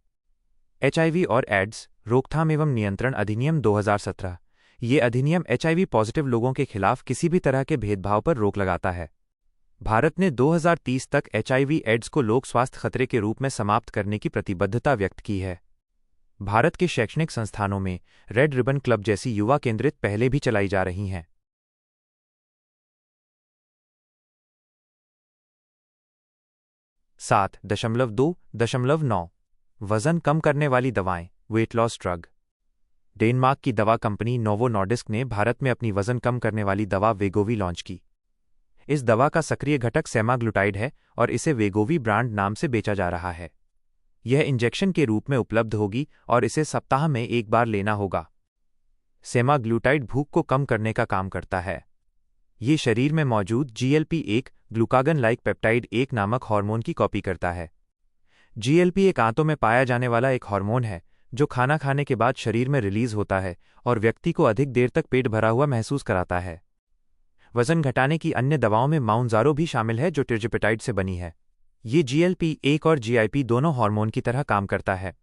Speaker 1: HIV और एड्स रोकथाम एवं नियंत्रण अधिनियम 2017 ये अधिनियम HIV पॉजिटिव लोगों के खिलाफ किसी भी तरह के भेदभाव पर रोक लगाता है। भारत ने 2030 तक HIV एड्स को लोक स्वास्थ्य खतरे के रूप में समाप्त करने की प्रतिबद्धता व्यक्त की है। भारत के शैक्षणिक संस्थानों में रेड रिबन क्लब जैसी युवा केंद्रित पहले भी चलाई जा रही हैं। 7.2.9 वजन कम करने वाली दवाएं, वेट लॉस ड्रग। डेनमार्क की दवा कंपनी नोवो नॉर्डिस्क ने भारत में अपनी वजन कम करने वाली दवा वेगोवी लॉन्च की। इस दवा का सक्रिय घटक सेमाग्लुटाइड है और इसे वेगोवी ब्रांड नाम से बेचा जा रहा है। यह इंजेक्शन के रूप में उपलब्ध होगी और इसे सप्ताह में एक बार लेना होगा। सेमाग्लुटाइड भूख को कम करने का काम करता है। ये शरीर में मौजूद GLP-1 ग्लूकागन लाइक पेप्टाइड 1 नामक हार्मोन की कॉपी करता है। GLP-1 आंतों में पाया जाने वाला एक हार्मोन है जो खाना खाने के बाद शरीर में रिलीज होता है और व्यक्ति को अधिक देर तक पेट भरा हुआ महसूस कराता है। वजन घटाने की अन्य दवाओं में माउंजारो भी शामिल है जो टिर्जिपेटाइड से बनी है। ये GLP-1 और GIP दोनों हार्मोन की तरह काम करता है।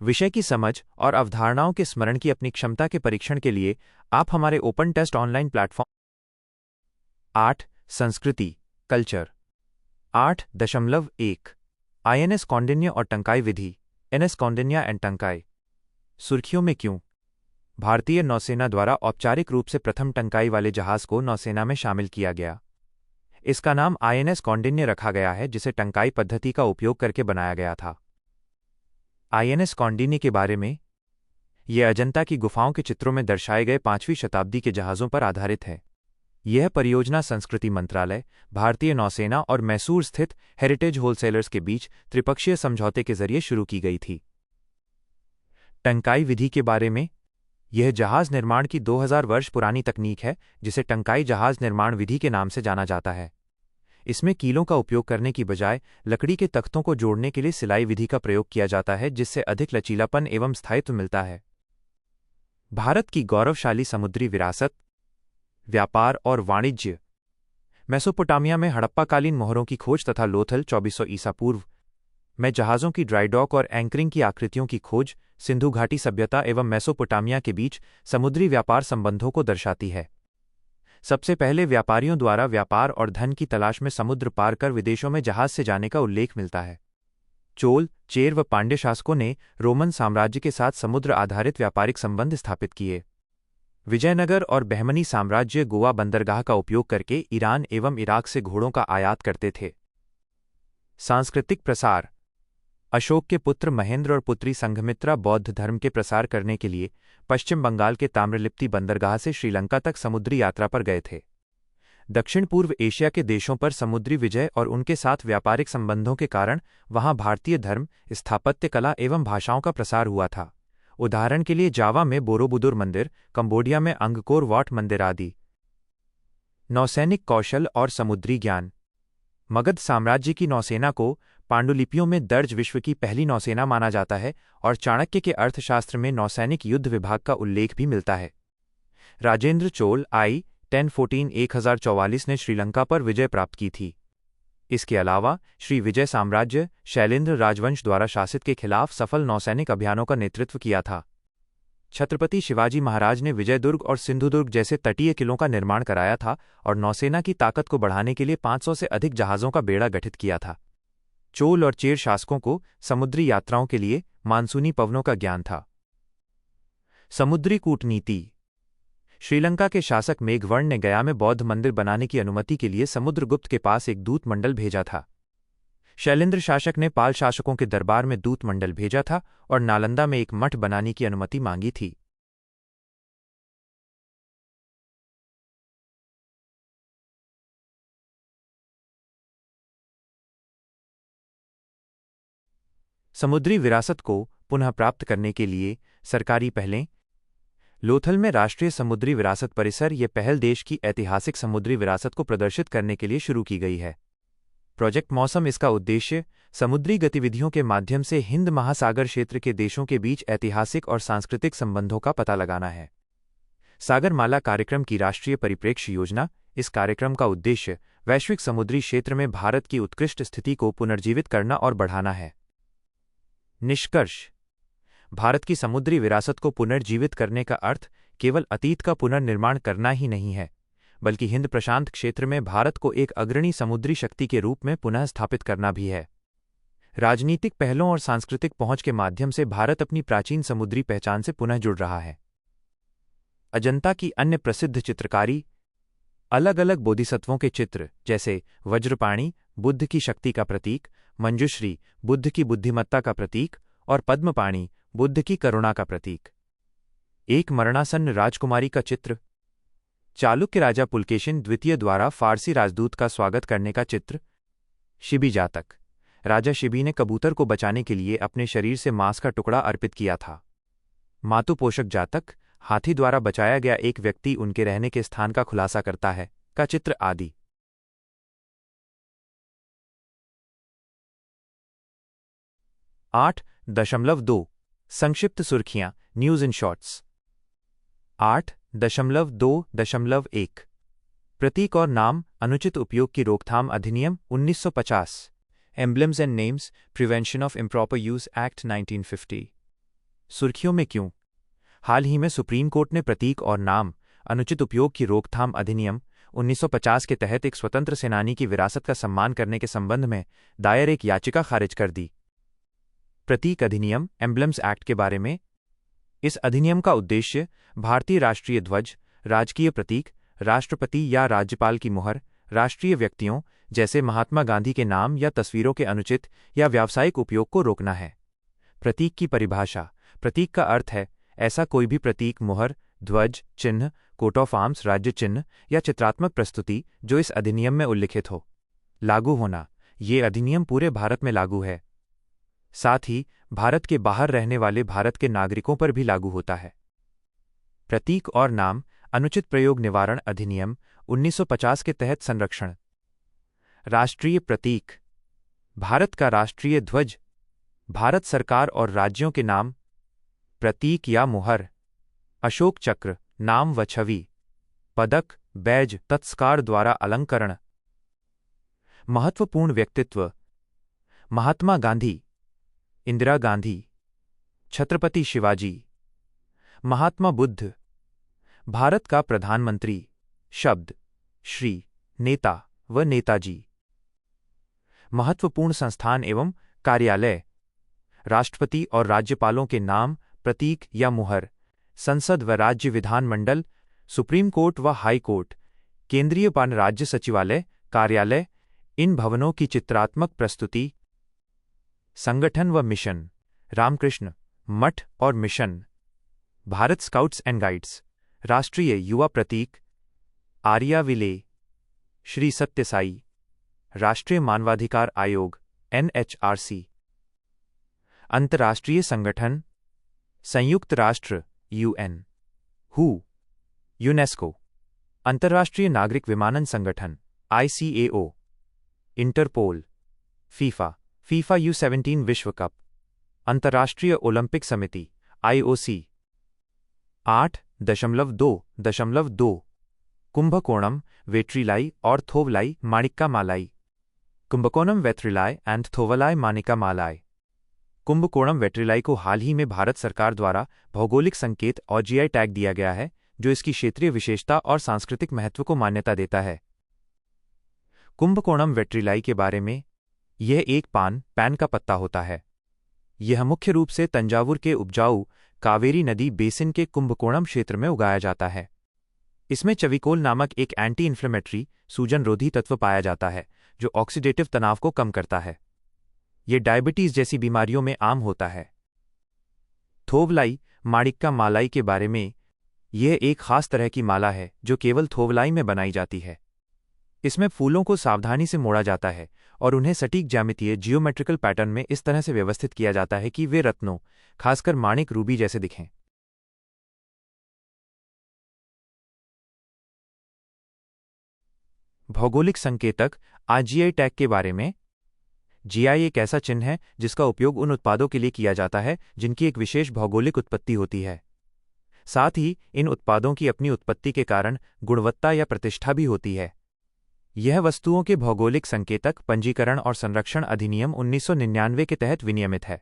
Speaker 1: विषय की समझ और अवधारणाओं के स्मरण की अपनी क्षमता के परीक्षण के लिए आप हमारे ओपन टेस्ट ऑनलाइन प्लेटफॉर्म 8. संस्कृति कल्चर 8.1 INS कौंडिन्य और टंकाई विधि NS कौंडिन्या एंड टंकाई। सुर्खियों में क्यों? भारतीय नौसेना द्वारा औपचारिक रूप से प्रथम टंकाई वाले जहाज को नौसेना में शामिल किया गया। इसका नाम INS कौंडिन्य रखा गया है जिसे टंकाई पद्धति का उपयोग करके बनाया गया था। INS कौंडिन्य के बारे में, यह अजंता की गुफाओं के चित्रों में दर्शाए गए 5वीं शताब्दी के जहाज़ों पर आधारित है। यह परियोजना संस्कृति मंत्रालय, भारतीय नौसेना और मैसूर स्थित हेरिटेज होलसेलर्स के बीच त्रिपक्षीय समझौते के जरिए शुरू की गई थी। टंकाई विधि के बारे में, यह जहाज निर्माण की 2000 वर्ष पुरानी तकनीक है जिसे टंकाई जहाज निर्माण विधि के नाम से जाना जाता है। इसमें कीलों का उपयोग करने की बजाय लकड़ी के तख्तों को जोड़ने के लिए सिलाई विधि का प्रयोग किया जाता है जिससे अधिक लचीलापन एवं स्थायित्व मिलता है। भारत की गौरवशाली समुद्री विरासत, व्यापार और वाणिज्य। मेसोपोटामिया में हड़प्पाकालीन मोहरों की खोज तथा लोथल 2400 ईसा पूर्व में जहाज़ों की ड्राईडॉक और एंकरिंग की आकृतियों की खोज सिंधु घाटी सभ्यता एवं मेसोपोटामिया के बीच समुद्री व्यापार संबंधों को दर्शाती है। सबसे पहले व्यापारियों द्वारा व्यापार और धन की तलाश में समुद्र पार कर विदेशों में जहाज से जाने का उल्लेख मिलता है। चोल, चेर व पांड्य शासकों ने रोमन साम्राज्य के साथ समुद्र आधारित व्यापारिक संबंध स्थापित किए। विजयनगर और बहमनी साम्राज्य गोवा बंदरगाह का उपयोग करके ईरान एवं इराक से घोड़ों का आयात करते थे। सांस्कृतिक प्रसार। अशोक के पुत्र महेंद्र और पुत्री संघमित्रा बौद्ध धर्म के प्रसार करने के लिए पश्चिम बंगाल के ताम्रलिप्ति बंदरगाह से श्रीलंका तक समुद्री यात्रा पर गए थे। दक्षिण पूर्व एशिया के देशों पर समुद्री विजय और उनके साथ व्यापारिक संबंधों के कारण वहां भारतीय धर्म, स्थापत्य कला एवं भाषाओं का प्रसार हुआ था। उदाहरण के लिए जावा में बोरोबुदुर मंदिर, कंबोडिया में अंगकोर वाट मंदिर आदि। नौसैनिक कौशल और समुद्री ज्ञान। मगध साम्राज्य की नौसेना को पांडुलिपियों में दर्ज विश्व की पहली नौसेना माना जाता है और चाणक्य के अर्थशास्त्र में नौसैनिक युद्ध विभाग का उल्लेख भी मिलता है। राजेंद्र चोल 1044 ने श्रीलंका पर विजय प्राप्त की थी। इसके अलावा श्री विजय साम्राज्य शैलेंद्र राजवंश द्वारा शासित के खिलाफ सफल नौसैनिक अभियानों का नेतृत्व किया था। छत्रपति शिवाजी महाराज ने विजयदुर्ग और सिंधुदुर्ग जैसे तटीय किलों का निर्माण कराया था और नौसेना की ताकत को बढ़ाने के लिए 500 से अधिक जहाज़ों का बेड़ा गठित किया था। चोल और चेर शासकों को समुद्री यात्राओं के लिए मानसूनी पवनों का ज्ञान था। समुद्री कूटनीति। श्रीलंका के शासक मेघवर्ण ने गया में बौद्ध मंदिर बनाने की अनुमति के लिए समुद्रगुप्त के पास एक दूत मंडल भेजा था। शैलेंद्र शासक ने पाल शासकों के दरबार में दूत मंडल भेजा था और नालंदा में एक मठ बनाने की अनुमति मांगी थी। समुद्री विरासत को पुनः प्राप्त करने के लिए सरकारी पहलें। लोथल में राष्ट्रीय समुद्री विरासत परिसर ये पहल देश की ऐतिहासिक समुद्री विरासत को प्रदर्शित करने के लिए शुरू की गई है। प्रोजेक्ट मौसम इसका उद्देश्य समुद्री गतिविधियों के माध्यम से हिंद महासागर क्षेत्र के देशों के बीच ऐतिहासिक और सांस्कृतिक संबंधों का पता लगाना है। सागरमाला कार्यक्रम की राष्ट्रीय परिप्रेक्ष्य योजना। इस कार्यक्रम का उद्देश्य वैश्विक समुद्री क्षेत्र में भारत की उत्कृष्ट स्थिति को पुनर्जीवित करना और बढ़ाना है। निष्कर्ष। भारत की समुद्री विरासत को पुनर्जीवित करने का अर्थ केवल अतीत का पुनर्निर्माण करना ही नहीं है, बल्कि हिंद प्रशांत क्षेत्र में भारत को एक अग्रणी समुद्री शक्ति के रूप में पुनः स्थापित करना भी है। राजनीतिक पहलों और सांस्कृतिक पहुंच के माध्यम से भारत अपनी प्राचीन समुद्री पहचान से पुनः जुड़ रहा है। अजंता की अन्य प्रसिद्ध चित्रकारी, अलग अलग बोधिसत्वों के चित्र जैसे वज्रपाणि बुद्ध की शक्ति का प्रतीक, मंजुश्री बुद्ध की बुद्धिमत्ता का प्रतीक और पद्मपाणि बुद्ध की करुणा का प्रतीक। एक मरणासन्न राजकुमारी का चित्र, चालुक्य राजा पुलकेशिन द्वितीय द्वारा फारसी राजदूत का स्वागत करने का चित्र। शिबी जातक, राजा शिबी ने कबूतर को बचाने के लिए अपने शरीर से मांस का टुकड़ा अर्पित किया था। मातु पोषक जातक, हाथी द्वारा बचाया गया एक व्यक्ति उनके रहने के स्थान का खुलासा करता है का चित्र आदि। 8.2 संक्षिप्त सुर्खियां, न्यूज इन शॉर्ट्स। 8.2.1 प्रतीक और नाम अनुचित उपयोग की रोकथाम अधिनियम 1950, emblems and names prevention of improper use act 1950। सुर्खियों में क्यों? हाल ही में सुप्रीम कोर्ट ने प्रतीक और नाम अनुचित उपयोग की रोकथाम अधिनियम 1950 के तहत एक स्वतंत्र सेनानी की विरासत का सम्मान करने के संबंध में दायर एक याचिका खारिज कर दी। प्रतीक अधिनियम एम्ब्लम्स एक्ट के बारे में, इस अधिनियम का उद्देश्य भारतीय राष्ट्रीय ध्वज, राजकीय प्रतीक, राष्ट्रपति या राज्यपाल की मुहर, राष्ट्रीय व्यक्तियों जैसे महात्मा गांधी के नाम या तस्वीरों के अनुचित या व्यावसायिक उपयोग को रोकना है। प्रतीक की परिभाषा। प्रतीक का अर्थ है ऐसा कोई भी प्रतीक, मुहर, ध्वज, चिन्ह, कोट ऑफ आर्म्स, राज्य चिन्ह या चित्रात्मक प्रस्तुति जो इस अधिनियम में उल्लिखित हो। लागू होना। ये अधिनियम पूरे भारत में लागू है, साथ ही भारत के बाहर रहने वाले भारत के नागरिकों पर भी लागू होता है। प्रतीक और नाम अनुचित प्रयोग निवारण अधिनियम 1950 के तहत संरक्षण। राष्ट्रीय प्रतीक। भारत का राष्ट्रीय ध्वज, भारत सरकार और राज्यों के नाम, प्रतीक या मुहर, अशोक चक्र, नाम व छवि, पदक, बैज, तत्स्कार द्वारा अलंकरण। महत्वपूर्ण व्यक्तित्व। महात्मा गांधी, इंदिरा गांधी, छत्रपति शिवाजी, महात्मा बुद्ध, भारत का प्रधानमंत्री। शब्द, श्री, नेता व नेताजी। महत्वपूर्ण संस्थान एवं कार्यालय। राष्ट्रपति और राज्यपालों के नाम, प्रतीक या मुहर, संसद व राज्य विधानमंडल, सुप्रीम कोर्ट व हाई कोर्ट, केंद्रीय पान राज्य सचिवालय, कार्यालय, इन भवनों की चित्रात्मक प्रस्तुति। संगठन व मिशन। रामकृष्ण मठ और mission, Bharat scouts and guides, राष्ट्रीय युवा प्रतीक, आर्या विले, श्री सत्य साई, राष्ट्रीय मानवाधिकार आयोग NHRC। अंतर्राष्ट्रीय संगठन। संयुक्त राष्ट्र UN, WHO, यूनेस्को, अंतर्राष्ट्रीय नागरिक विमानन संगठन ICAO, इंटरपोल, फीफा U17 विश्व कप, अंतर्राष्ट्रीय ओलंपिक समिति IOC। 8.2.2 कुंभकोणम, वेट्रिलाई और थोवलाई माणिक्का मालाई। कुंभकोणम वेट्रिलाई एंड थोवलाई माणिक्का मालाई। कुंभकोणम वेट्रिलाई को हाल ही में भारत सरकार द्वारा भौगोलिक संकेत और GI टैग दिया गया है, जो इसकी क्षेत्रीय विशेषता और सांस्कृतिक महत्व को मान्यता देता है। कुंभकोणम वेट्रिलाई के बारे में, यह एक पैन का पत्ता होता है। यह मुख्य रूप से तंजावुर के उपजाऊ कावेरी नदी बेसिन के कुंभकोणम क्षेत्र में उगाया जाता है। इसमें चविकोल नामक एक एंटी इन्फ्लेमेटरी, सूजन रोधी तत्व पाया जाता है, जो ऑक्सीडेटिव तनाव को कम करता है। यह डायबिटीज जैसी बीमारियों में आम होता है। थोवलाई माणिक्का मालाई के बारे में, यह एक खास तरह की माला है जो केवल थोवलाई में बनाई जाती है। इसमें फूलों को सावधानी से मोड़ा जाता है और उन्हें सटीक ज्यामितीय जियोमेट्रिकल पैटर्न में इस तरह से व्यवस्थित किया जाता है कि वे रत्नों, खासकर माणिक रूबी जैसे दिखें। भौगोलिक संकेतक GI टैग के बारे में, GI एक ऐसा चिन्ह है जिसका उपयोग उन उत्पादों के लिए किया जाता है जिनकी एक विशेष भौगोलिक उत्पत्ति होती है। साथ ही इन उत्पादों की अपनी उत्पत्ति के कारण गुणवत्ता या प्रतिष्ठा भी होती है। यह वस्तुओं के भौगोलिक संकेतक पंजीकरण और संरक्षण अधिनियम 1999 के तहत विनियमित है।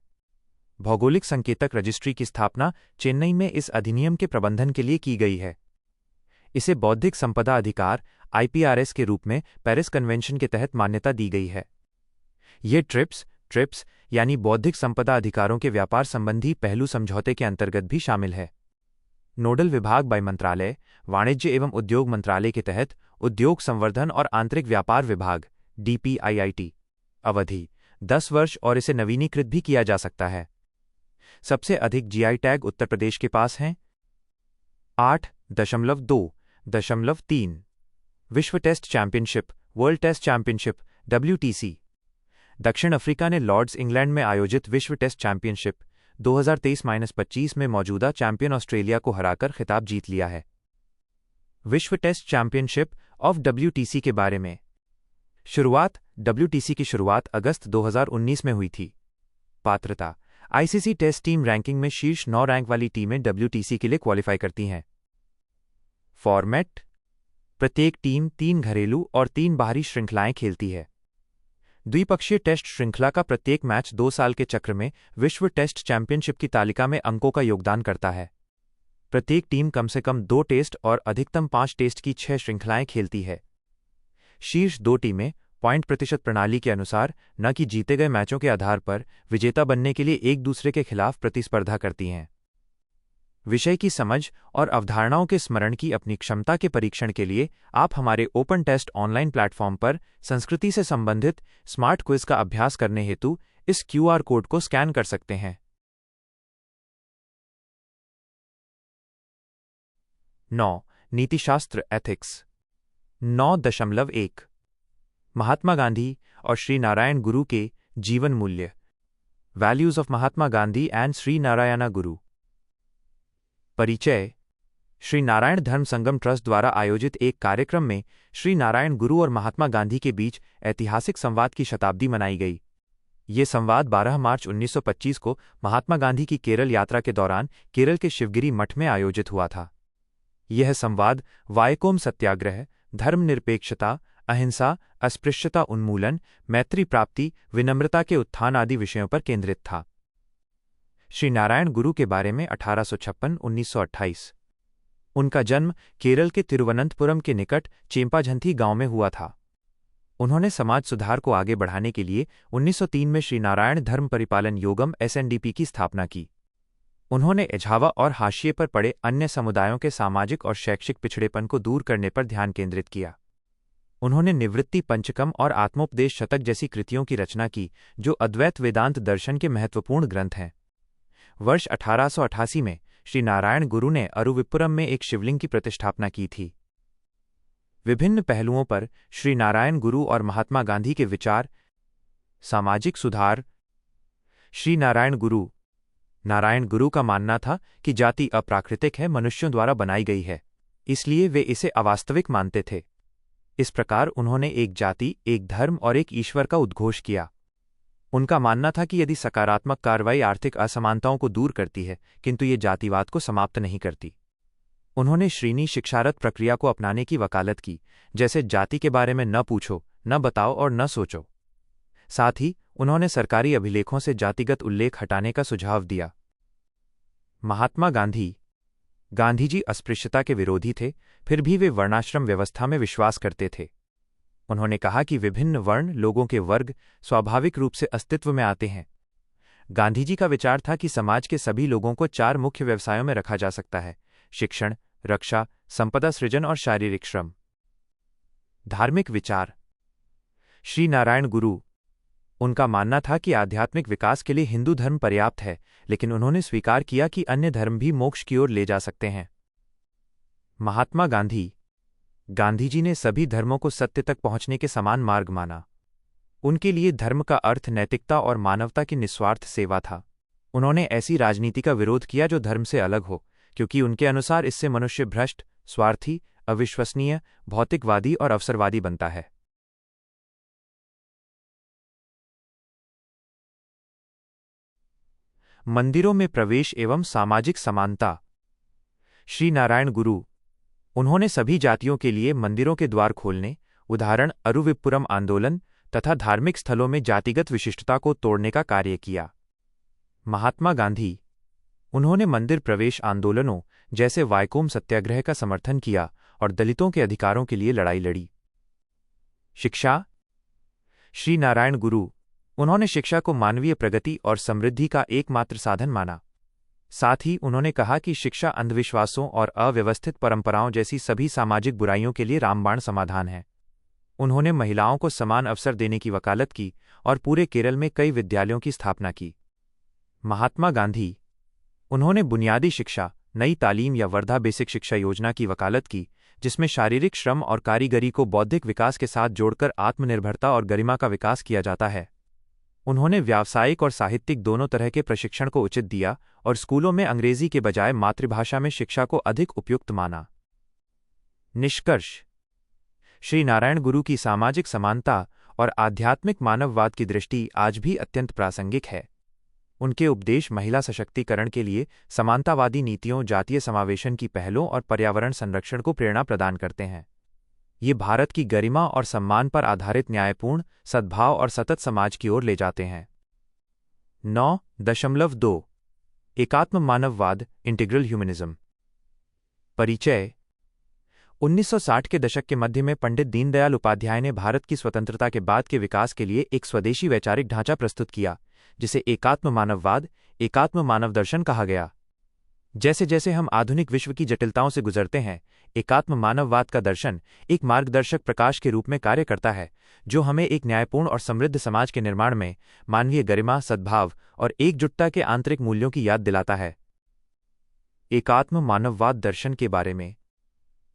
Speaker 1: भौगोलिक संकेतक रजिस्ट्री की स्थापना चेन्नई में इस अधिनियम के प्रबंधन के लिए की गई है। इसे बौद्धिक संपदा अधिकार IPRS के रूप में पेरिस कन्वेंशन के तहत मान्यता दी गई है। ये ट्रिप्स यानी बौद्धिक संपदा अधिकारों के व्यापार संबंधी पहलू समझौते के अंतर्गत भी शामिल है। नोडल विभाग बाय मंत्रालय, वाणिज्य एवं उद्योग मंत्रालय के तहत उद्योग संवर्धन और आंतरिक व्यापार विभाग DPIIT। अवधि 10 वर्ष और इसे नवीनीकृत भी किया जा सकता है। सबसे अधिक GI टैग उत्तर प्रदेश के पास हैं। 8.2.3 विश्व test championship, world test championship WTC। दक्षिण अफ्रीका ने लॉर्ड्स इंग्लैंड में आयोजित विश्व टेस्ट चैंपियनशिप 2023-25 में मौजूदा चैंपियन ऑस्ट्रेलिया को हराकर खिताब जीत लिया है। विश्व टेस्ट चैंपियनशिप ऑफ WTC के बारे में। WTC की शुरुआत अगस्त 2019 में हुई थी। पात्रता: ICC टेस्ट टीम रैंकिंग में शीर्ष 9 रैंक वाली टीमें WTC के लिए क्वालिफाई करती हैं। फॉर्मेट: प्रत्येक टीम 3 घरेलू और 3 बाहरी श्रृंखलाएं खेलती है। द्विपक्षीय टेस्ट श्रृंखला का प्रत्येक मैच 2 साल के चक्र में विश्व टेस्ट चैंपियनशिप की तालिका में अंकों का योगदान करता है। प्रत्येक टीम कम से कम 2 टेस्ट और अधिकतम 5 टेस्ट की 6 श्रृंखलाएं खेलती है। शीर्ष 2 टीमें पॉइंट प्रतिशत प्रणाली के अनुसार, न कि जीते गए मैचों के आधार पर, विजेता बनने के लिए एक दूसरे के खिलाफ प्रतिस्पर्धा करती हैं। विषय की समझ और अवधारणाओं के स्मरण की अपनी क्षमता के परीक्षण के लिए आप हमारे ओपन टेस्ट ऑनलाइन प्लेटफॉर्म पर संस्कृति से संबंधित स्मार्ट क्विज का अभ्यास करने हेतु इस QR कोड को स्कैन कर सकते हैं। 9. नीतिशास्त्र एथिक्स। 9.1 महात्मा गांधी और श्री नारायण गुरु के जीवन मूल्य। Values of Mahatma Gandhi and Shri Narayan गुरु। परिचय: श्री नारायण धर्म संगम ट्रस्ट द्वारा आयोजित एक कार्यक्रम में श्री नारायण गुरु और महात्मा गांधी के बीच ऐतिहासिक संवाद की शताब्दी मनाई गई। ये संवाद 12 मार्च 1925 को महात्मा गांधी की केरल यात्रा के दौरान केरल के शिवगिरी मठ में आयोजित हुआ था। यह संवाद वायकोम सत्याग्रह, धर्मनिरपेक्षता, अहिंसा, अस्पृश्यता उन्मूलन, मैत्री प्राप्ति, विनम्रता के उत्थान आदि विषयों पर केंद्रित था। श्री नारायण गुरु के बारे में 1856-1928। उनका जन्म केरल के तिरुवनंतपुरम के निकट चेम्पाझंथी गांव में हुआ था। उन्होंने समाज सुधार को आगे बढ़ाने के लिए 1903 में श्री नारायण धर्म परिपालन योगम SNDP की स्थापना की। उन्होंने एझावा और हाशिए पर पड़े अन्य समुदायों के सामाजिक और शैक्षिक पिछड़ेपन को दूर करने पर ध्यान केंद्रित किया। उन्होंने निवृत्ति पंचकम और आत्मोपदेश शतक जैसी कृतियों की रचना की, जो अद्वैत वेदांत दर्शन के महत्वपूर्ण ग्रंथ हैं। वर्ष 1888 में श्री नारायण गुरु ने अरुविपुरम में एक शिवलिंग की प्रतिष्ठापना की थी। विभिन्न पहलुओं पर श्री नारायण गुरु और महात्मा गांधी के विचार। सामाजिक सुधार। श्री नारायण गुरु का मानना था कि जाति अप्राकृतिक है, मनुष्यों द्वारा बनाई गई है, इसलिए वे इसे अवास्तविक मानते थे। इस प्रकार उन्होंने एक जाति, एक धर्म और एक ईश्वर का उद्घोष किया। उनका मानना था कि यदि सकारात्मक कार्रवाई आर्थिक असमानताओं को दूर करती है, किंतु ये जातिवाद को समाप्त नहीं करती। उन्होंने श्रेणी शिक्षारत प्रक्रिया को अपनाने की वकालत की, जैसे जाति के बारे में न पूछो, न बताओ और न सोचो। साथ ही उन्होंने सरकारी अभिलेखों से जातिगत उल्लेख हटाने का सुझाव दिया। महात्मा गांधी जी अस्पृश्यता के विरोधी थे, फिर भी वे वर्णाश्रम व्यवस्था में विश्वास करते थे। उन्होंने कहा कि विभिन्न वर्ण लोगों के वर्ग स्वाभाविक रूप से अस्तित्व में आते हैं। गांधी जी का विचार था कि समाज के सभी लोगों को 4 मुख्य व्यवसायों में रखा जा सकता है: शिक्षण, रक्षा, संपदा सृजन और शारीरिक श्रम। धार्मिक विचार। श्री नारायण गुरु, उनका मानना था कि आध्यात्मिक विकास के लिए हिंदू धर्म पर्याप्त है, लेकिन उन्होंने स्वीकार किया कि अन्य धर्म भी मोक्ष की ओर ले जा सकते हैं। महात्मा गांधी जी ने सभी धर्मों को सत्य तक पहुंचने के समान मार्ग माना। उनके लिए धर्म का अर्थ नैतिकता और मानवता की निस्वार्थ सेवा था। उन्होंने ऐसी राजनीति का विरोध किया जो धर्म से अलग हो, क्योंकि उनके अनुसार इससे मनुष्य भ्रष्ट, स्वार्थी, अविश्वसनीय, भौतिकवादी और अवसरवादी बनता है। मंदिरों में प्रवेश एवं सामाजिक समानता। श्री नारायण गुरु, उन्होंने सभी जातियों के लिए मंदिरों के द्वार खोलने, उदाहरण अरुविपुरम आंदोलन, तथा धार्मिक स्थलों में जातिगत विशिष्टता को तोड़ने का कार्य किया। महात्मा गांधी। उन्होंने मंदिर प्रवेश आंदोलनों जैसे वायकोम सत्याग्रह का समर्थन किया और दलितों के अधिकारों के लिए लड़ाई लड़ी। शिक्षा। श्री नारायण गुरु। उन्होंने शिक्षा को मानवीय प्रगति और समृद्धि का एकमात्र साधन माना। साथ ही उन्होंने कहा कि शिक्षा अंधविश्वासों और अव्यवस्थित परंपराओं जैसी सभी सामाजिक बुराइयों के लिए रामबाण समाधान है। उन्होंने महिलाओं को समान अवसर देने की वकालत की और पूरे केरल में कई विद्यालयों की स्थापना की। महात्मा गांधी। उन्होंने बुनियादी शिक्षा, नई तालीम या वर्धा बेसिक शिक्षा योजना की वकालत की, जिसमें शारीरिक श्रम और कारीगरी को बौद्धिक विकास के साथ जोड़कर आत्मनिर्भरता और गरिमा का विकास किया जाता है। उन्होंने व्यावसायिक और साहित्यिक दोनों तरह के प्रशिक्षण को उचित दिया और स्कूलों में अंग्रेजी के बजाय मातृभाषा में शिक्षा को अधिक उपयुक्त माना। निष्कर्ष। श्री नारायण गुरु की सामाजिक समानता और आध्यात्मिक मानववाद की दृष्टि आज भी अत्यंत प्रासंगिक है। उनके उपदेश महिला सशक्तिकरण के लिए, समानतावादी नीतियों, जातीय समावेशन की पहलों और पर्यावरण संरक्षण को प्रेरणा प्रदान करते हैं। ये भारत की गरिमा और सम्मान पर आधारित न्यायपूर्ण, सद्भाव और सतत समाज की ओर ले जाते हैं। 9.2 एकात्म मानववाद, इंटीग्रल ह्यूमनिज्म। परिचय। 1960 के दशक के मध्य में पंडित दीनदयाल उपाध्याय ने भारत की स्वतंत्रता के बाद के विकास के लिए एक स्वदेशी वैचारिक ढांचा प्रस्तुत किया, जिसे एकात्म मानववाद, एकात्म मानव दर्शन कहा गया। जैसे जैसे हम आधुनिक विश्व की जटिलताओं से गुजरते हैं, एकात्म मानववाद का दर्शन एक मार्गदर्शक प्रकाश के रूप में कार्य करता है, जो हमें एक न्यायपूर्ण और समृद्ध समाज के निर्माण में मानवीय गरिमा, सद्भाव और एकजुटता के आंतरिक मूल्यों की याद दिलाता है। एकात्म मानववाद दर्शन के बारे में।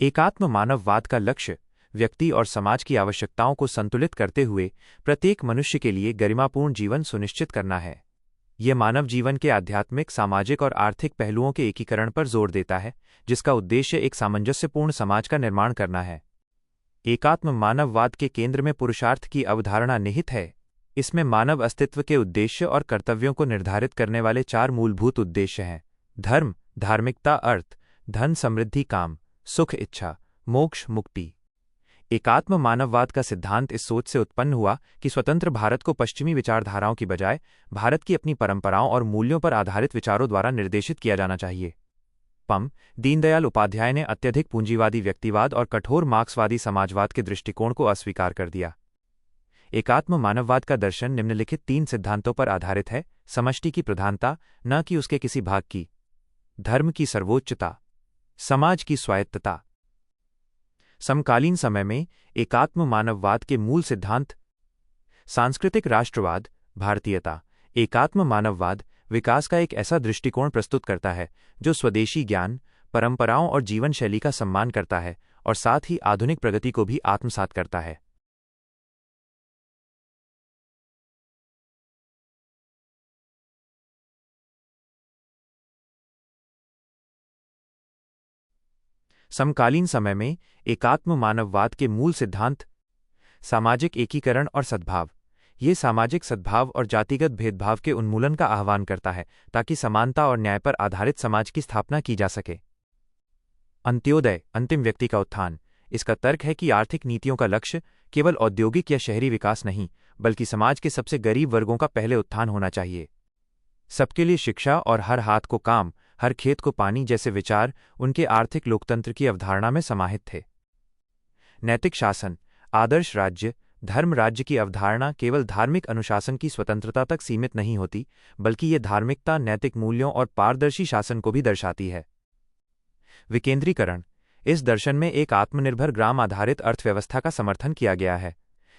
Speaker 1: एकात्म मानववाद का लक्ष्य व्यक्ति और समाज की आवश्यकताओं को संतुलित करते हुए प्रत्येक मनुष्य के लिए गरिमापूर्ण जीवन सुनिश्चित करना है। यह मानव जीवन के आध्यात्मिक, सामाजिक और आर्थिक पहलुओं के एकीकरण पर जोर देता है, जिसका उद्देश्य एक सामंजस्यपूर्ण समाज का निर्माण करना है। एकात्म मानववाद के केंद्र में पुरुषार्थ की अवधारणा निहित है। इसमें मानव अस्तित्व के उद्देश्य और कर्तव्यों को निर्धारित करने वाले 4 मूलभूत उद्देश्य हैं: धर्म, धार्मिकता, अर्थ, धन, समृद्धि, काम, सुख, इच्छा, मोक्ष, मुक्ति। एकात्म मानववाद का सिद्धांत इस सोच से उत्पन्न हुआ कि स्वतंत्र भारत को पश्चिमी विचारधाराओं की बजाय भारत की अपनी परंपराओं और मूल्यों पर आधारित विचारों द्वारा निर्देशित किया जाना चाहिए। दीनदयाल उपाध्याय ने अत्यधिक पूंजीवादी व्यक्तिवाद और कठोर मार्क्सवादी समाजवाद के दृष्टिकोण को अस्वीकार कर दिया। एकात्म मानववाद का दर्शन निम्नलिखित 3 सिद्धांतों पर आधारित है: समष्टि की प्रधानता, न कि उसके किसी भाग की; धर्म की सर्वोच्चता; समाज की स्वायत्तता। समकालीन समय में एकात्म मानववाद के मूल सिद्धांत: सांस्कृतिक राष्ट्रवाद, भारतीयता। एकात्म मानववाद विकास का एक ऐसा दृष्टिकोण प्रस्तुत करता है जो स्वदेशी ज्ञान, परंपराओं और जीवन शैली का सम्मान करता है और साथ ही आधुनिक प्रगति को भी आत्मसात करता है। समकालीन समय में एकात्म मानववाद के मूल सिद्धांत: सामाजिक एकीकरण और सद्भाव। ये सामाजिक सद्भाव और जातिगत भेदभाव के उन्मूलन का आह्वान करता है ताकि समानता और न्याय पर आधारित समाज की स्थापना की जा सके। अंत्योदय, अंतिम व्यक्ति का उत्थान। इसका तर्क है कि आर्थिक नीतियों का लक्ष्य केवल औद्योगिक या शहरी विकास नहीं, बल्कि समाज के सबसे गरीब वर्गों का पहले उत्थान होना चाहिए। सबके लिए शिक्षा और हर हाथ को काम, हर खेत को पानी जैसे विचार उनके आर्थिक लोकतंत्र की अवधारणा में समाहित थे। नैतिक शासन, आदर्श राज्य, धर्म राज्य की अवधारणा केवल धार्मिक अनुशासन की स्वतंत्रता तक सीमित नहीं होती, बल्कि ये धार्मिकता, नैतिक मूल्यों और पारदर्शी शासन को भी दर्शाती है। विकेंद्रीकरण, इस दर्शन में एक आत्मनिर्भर ग्राम आधारित अर्थव्यवस्था का समर्थन किया गया है।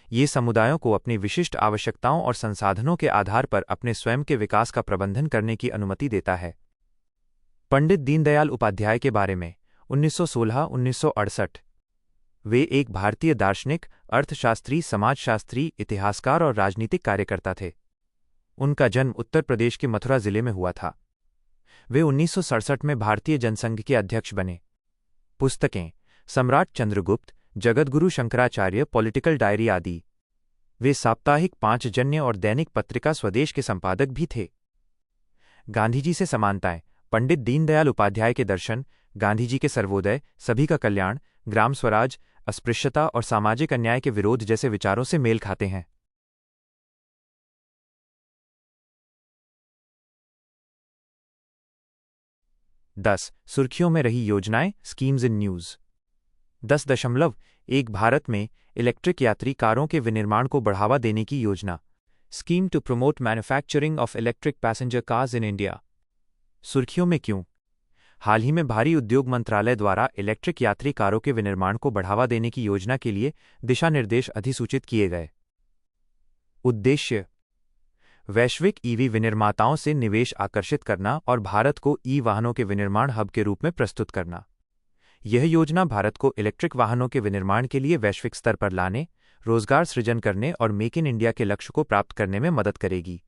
Speaker 1: ये समुदायों को अपनी विशिष्ट आवश्यकताओं और संसाधनों के आधार पर अपने स्वयं के विकास का प्रबंधन करने की अनुमति देता है। पंडित दीनदयाल उपाध्याय के बारे में। 1916-1968। वे एक भारतीय दार्शनिक, अर्थशास्त्री, समाजशास्त्री, इतिहासकार और राजनीतिक कार्यकर्ता थे। उनका जन्म उत्तर प्रदेश के मथुरा जिले में हुआ था। वे 1967 में भारतीय जनसंघ के अध्यक्ष बने। पुस्तकें: सम्राट चंद्रगुप्त, जगद्गुरु शंकराचार्य, पॉलिटिकल डायरी आदि। वे साप्ताहिक पांचजन्य और दैनिक पत्रिका स्वदेश के संपादक भी थे। गांधीजी से समानताएं। पंडित दीनदयाल उपाध्याय के दर्शन गांधीजी के सर्वोदय, सभी का कल्याण, ग्राम स्वराज, अस्पृश्यता और सामाजिक अन्याय के विरोध जैसे विचारों से मेल खाते हैं। 10 सुर्खियों में रही योजनाएं, स्कीम्स इन न्यूज़। 10.1 भारत में इलेक्ट्रिक यात्री कारों के विनिर्माण को बढ़ावा देने की योजना। Scheme to promote manufacturing of electric passenger cars in India. सुर्खियों में क्यों? हाल ही में भारी उद्योग मंत्रालय द्वारा इलेक्ट्रिक यात्री कारों के विनिर्माण को बढ़ावा देने की योजना के लिए दिशा निर्देश अधिसूचित किए गए। उद्देश्य: वैश्विक ईवी विनिर्माताओं से निवेश आकर्षित करना और भारत को ई वाहनों के विनिर्माण हब के रूप में प्रस्तुत करना। यह योजना भारत को इलेक्ट्रिक वाहनों के विनिर्माण के लिए वैश्विक स्तर पर लाने, रोजगार सृजन करने और मेक इन इंडिया के लक्ष्य को प्राप्त करने में मदद करेगी।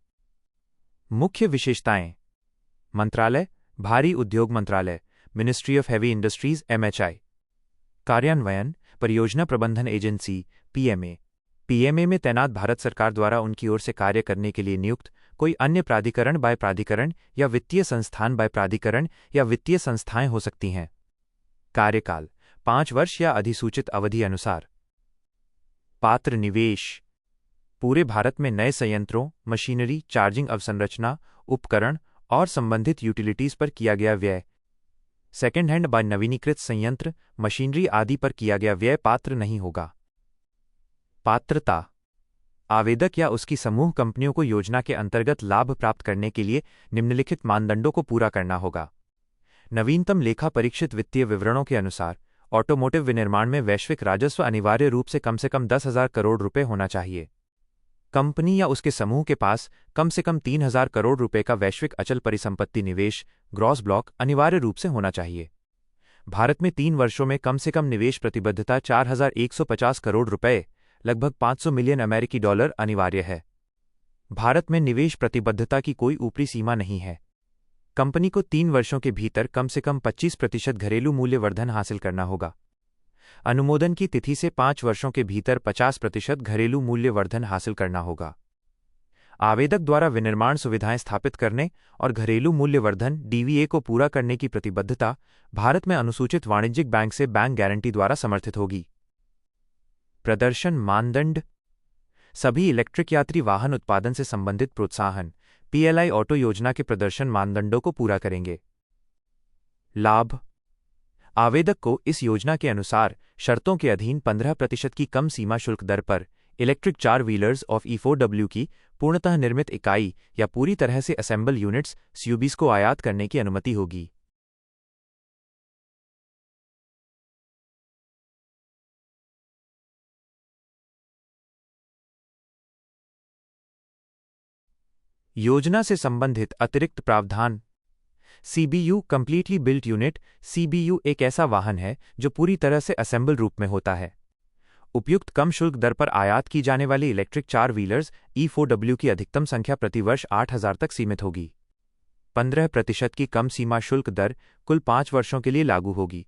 Speaker 1: मुख्य विशेषताएं: मंत्रालय, भारी उद्योग मंत्रालय, ministry of heavy industries MHI। कार्यान्वयन, परियोजना प्रबंधन एजेंसी PMA। PMA में तैनात भारत सरकार द्वारा उनकी ओर से कार्य करने के लिए नियुक्त कोई अन्य प्राधिकरण बाय प्राधिकरण या वित्तीय संस्थान बाय प्राधिकरण या वित्तीय संस्थाएं हो सकती हैं। कार्यकाल 5 वर्ष या अधिसूचित अवधि अनुसार। पात्र निवेश: पूरे भारत में नए संयंत्रों, मशीनरी, चार्जिंग अवसंरचना, उपकरण और संबंधित यूटिलिटीज पर किया गया व्यय। सेकेंड हैंड बाय नवीनीकृत संयंत्र, मशीनरी आदि पर किया गया व्यय पात्र नहीं होगा। पात्रता: आवेदक या उसकी समूह कंपनियों को योजना के अंतर्गत लाभ प्राप्त करने के लिए निम्नलिखित मानदंडों को पूरा करना होगा। नवीनतम लेखा परीक्षित वित्तीय विवरणों के अनुसार ऑटोमोटिव विनिर्माण में वैश्विक राजस्व अनिवार्य रूप से कम 10,000 करोड़ रुपए होना चाहिए। कंपनी या उसके समूह के पास कम से कम 3,000 करोड़ रुपए का वैश्विक अचल परिसंपत्ति निवेश ग्रॉस ब्लॉक अनिवार्य रूप से होना चाहिए। भारत में 3 वर्षों में कम से कम निवेश प्रतिबद्धता 4,150 करोड़ रुपए लगभग $500 मिलियन अमेरिकी डॉलर अनिवार्य है। भारत में निवेश प्रतिबद्धता की कोई ऊपरी सीमा नहीं है। कंपनी को 3 वर्षों के भीतर कम से कम 25% घरेलू मूल्य वर्धन हासिल करना होगा। अनुमोदन की तिथि से 5 वर्षों के भीतर 50% घरेलू मूल्य वर्धन हासिल करना होगा। आवेदक द्वारा विनिर्माण सुविधाएं स्थापित करने और घरेलू मूल्य वर्धन DVA को पूरा करने की प्रतिबद्धता भारत में अनुसूचित वाणिज्यिक बैंक से बैंक गारंटी द्वारा समर्थित होगी। प्रदर्शन मानदंड: सभी इलेक्ट्रिक यात्री वाहन उत्पादन से संबंधित प्रोत्साहन PLI ऑटो योजना के प्रदर्शन मानदंडों को पूरा करेंगे। लाभ: आवेदक को इस योजना के अनुसार शर्तों के अधीन 15% की कम सीमा शुल्क दर पर इलेक्ट्रिक 4 व्हीलर्स ऑफ E4W की पूर्णतः निर्मित इकाई या पूरी तरह से असेंबल यूनिट्स CUBs को आयात करने की अनुमति होगी। योजना से संबंधित अतिरिक्त प्रावधान। CBU completely built unit. CBU एक ऐसा वाहन है जो पूरी तरह से असेंबल रूप में होता है। उपयुक्त कम शुल्क दर पर आयात की जाने वाली इलेक्ट्रिक 4 व्हीलर्स E4W की अधिकतम संख्या प्रतिवर्ष 8,000 तक सीमित होगी। 15% की कम सीमा शुल्क दर कुल 5 वर्षों के लिए लागू होगी।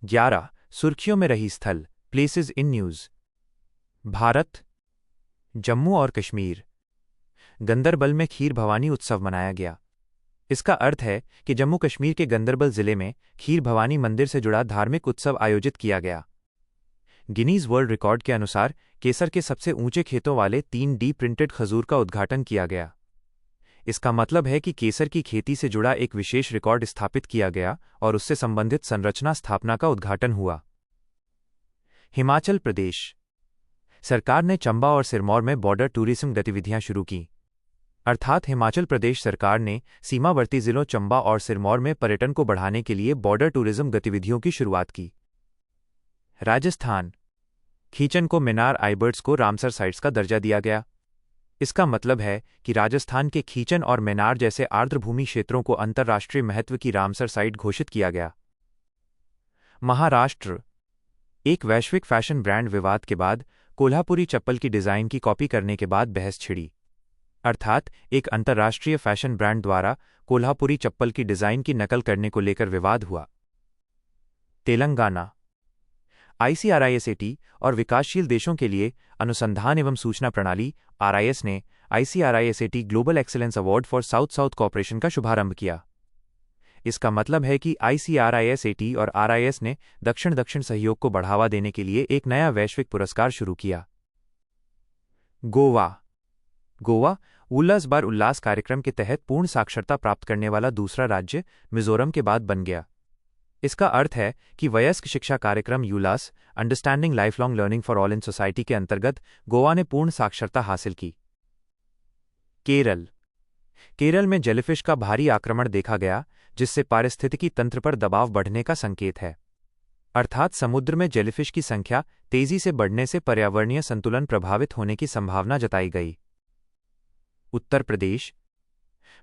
Speaker 1: 11 सुर्खियों में रही स्थल, places in news. Bharat, Jammu और कश्मीर। गंदरबल में खीर भवानी उत्सव मनाया गया। इसका अर्थ है कि जम्मू कश्मीर के गंदरबल जिले में खीर भवानी मंदिर से जुड़ा धार्मिक उत्सव आयोजित किया गया। गिनीज वर्ल्ड रिकॉर्ड के अनुसार केसर के सबसे ऊंचे खेतों वाले 3D प्रिंटेड खजूर का उद्घाटन किया गया। इसका मतलब है कि केसर की खेती से जुड़ा एक विशेष रिकॉर्ड स्थापित किया गया और उससे संबंधित संरचना स्थापना का उद्घाटन हुआ। हिमाचल प्रदेश सरकार ने चंबा और सिरमौर में बॉर्डर टूरिज्म गतिविधियां शुरू की। अर्थात हिमाचल प्रदेश सरकार ने सीमावर्ती जिलों चंबा और सिरमौर में पर्यटन को बढ़ाने के लिए बॉर्डर टूरिज्म गतिविधियों की शुरुआत की। राजस्थान खीचन को मिनार आइबर्ड्स को रामसर साइट्स का दर्जा दिया गया। इसका मतलब है कि राजस्थान के खीचन और मेनार जैसे आर्द्रभूमि क्षेत्रों को अंतर्राष्ट्रीय महत्व की रामसर साइट घोषित किया गया। महाराष्ट्र एक वैश्विक फैशन ब्रांड विवाद के बाद कोल्हापुरी चप्पल की डिजाइन की कॉपी करने के बाद बहस छिड़ी। अर्थात एक अंतर्राष्ट्रीय फैशन ब्रांड द्वारा कोल्हापुरी चप्पल की डिजाइन की नकल करने को लेकर विवाद हुआ। तेलंगाना ICRISAT और विकासशील देशों के लिए अनुसंधान एवं सूचना प्रणाली RIS ने ICRISAT global excellence award for south south cooperation का शुभारंभ किया। इसका मतलब है कि ICRISAT और RIS ने दक्षिण दक्षिण सहयोग को बढ़ावा देने के लिए एक नया वैश्विक पुरस्कार शुरू किया। गोवा गोवा उल्लास बार उल्लास कार्यक्रम के तहत पूर्ण साक्षरता प्राप्त करने वाला दूसरा राज्य मिजोरम के बाद बन गया। इसका अर्थ है कि वयस्क शिक्षा कार्यक्रम ULLAS understanding life long learning for all in society के अंतर्गत गोवा ने पूर्ण साक्षरता हासिल की। केरल केरल में जेलीफिश का भारी आक्रमण देखा गया, जिससे पारिस्थितिकी तंत्र पर दबाव बढ़ने का संकेत है। अर्थात समुद्र में जेलीफिश की संख्या तेजी से बढ़ने से पर्यावरणीय संतुलन प्रभावित होने की संभावना जताई गई। उत्तर प्रदेश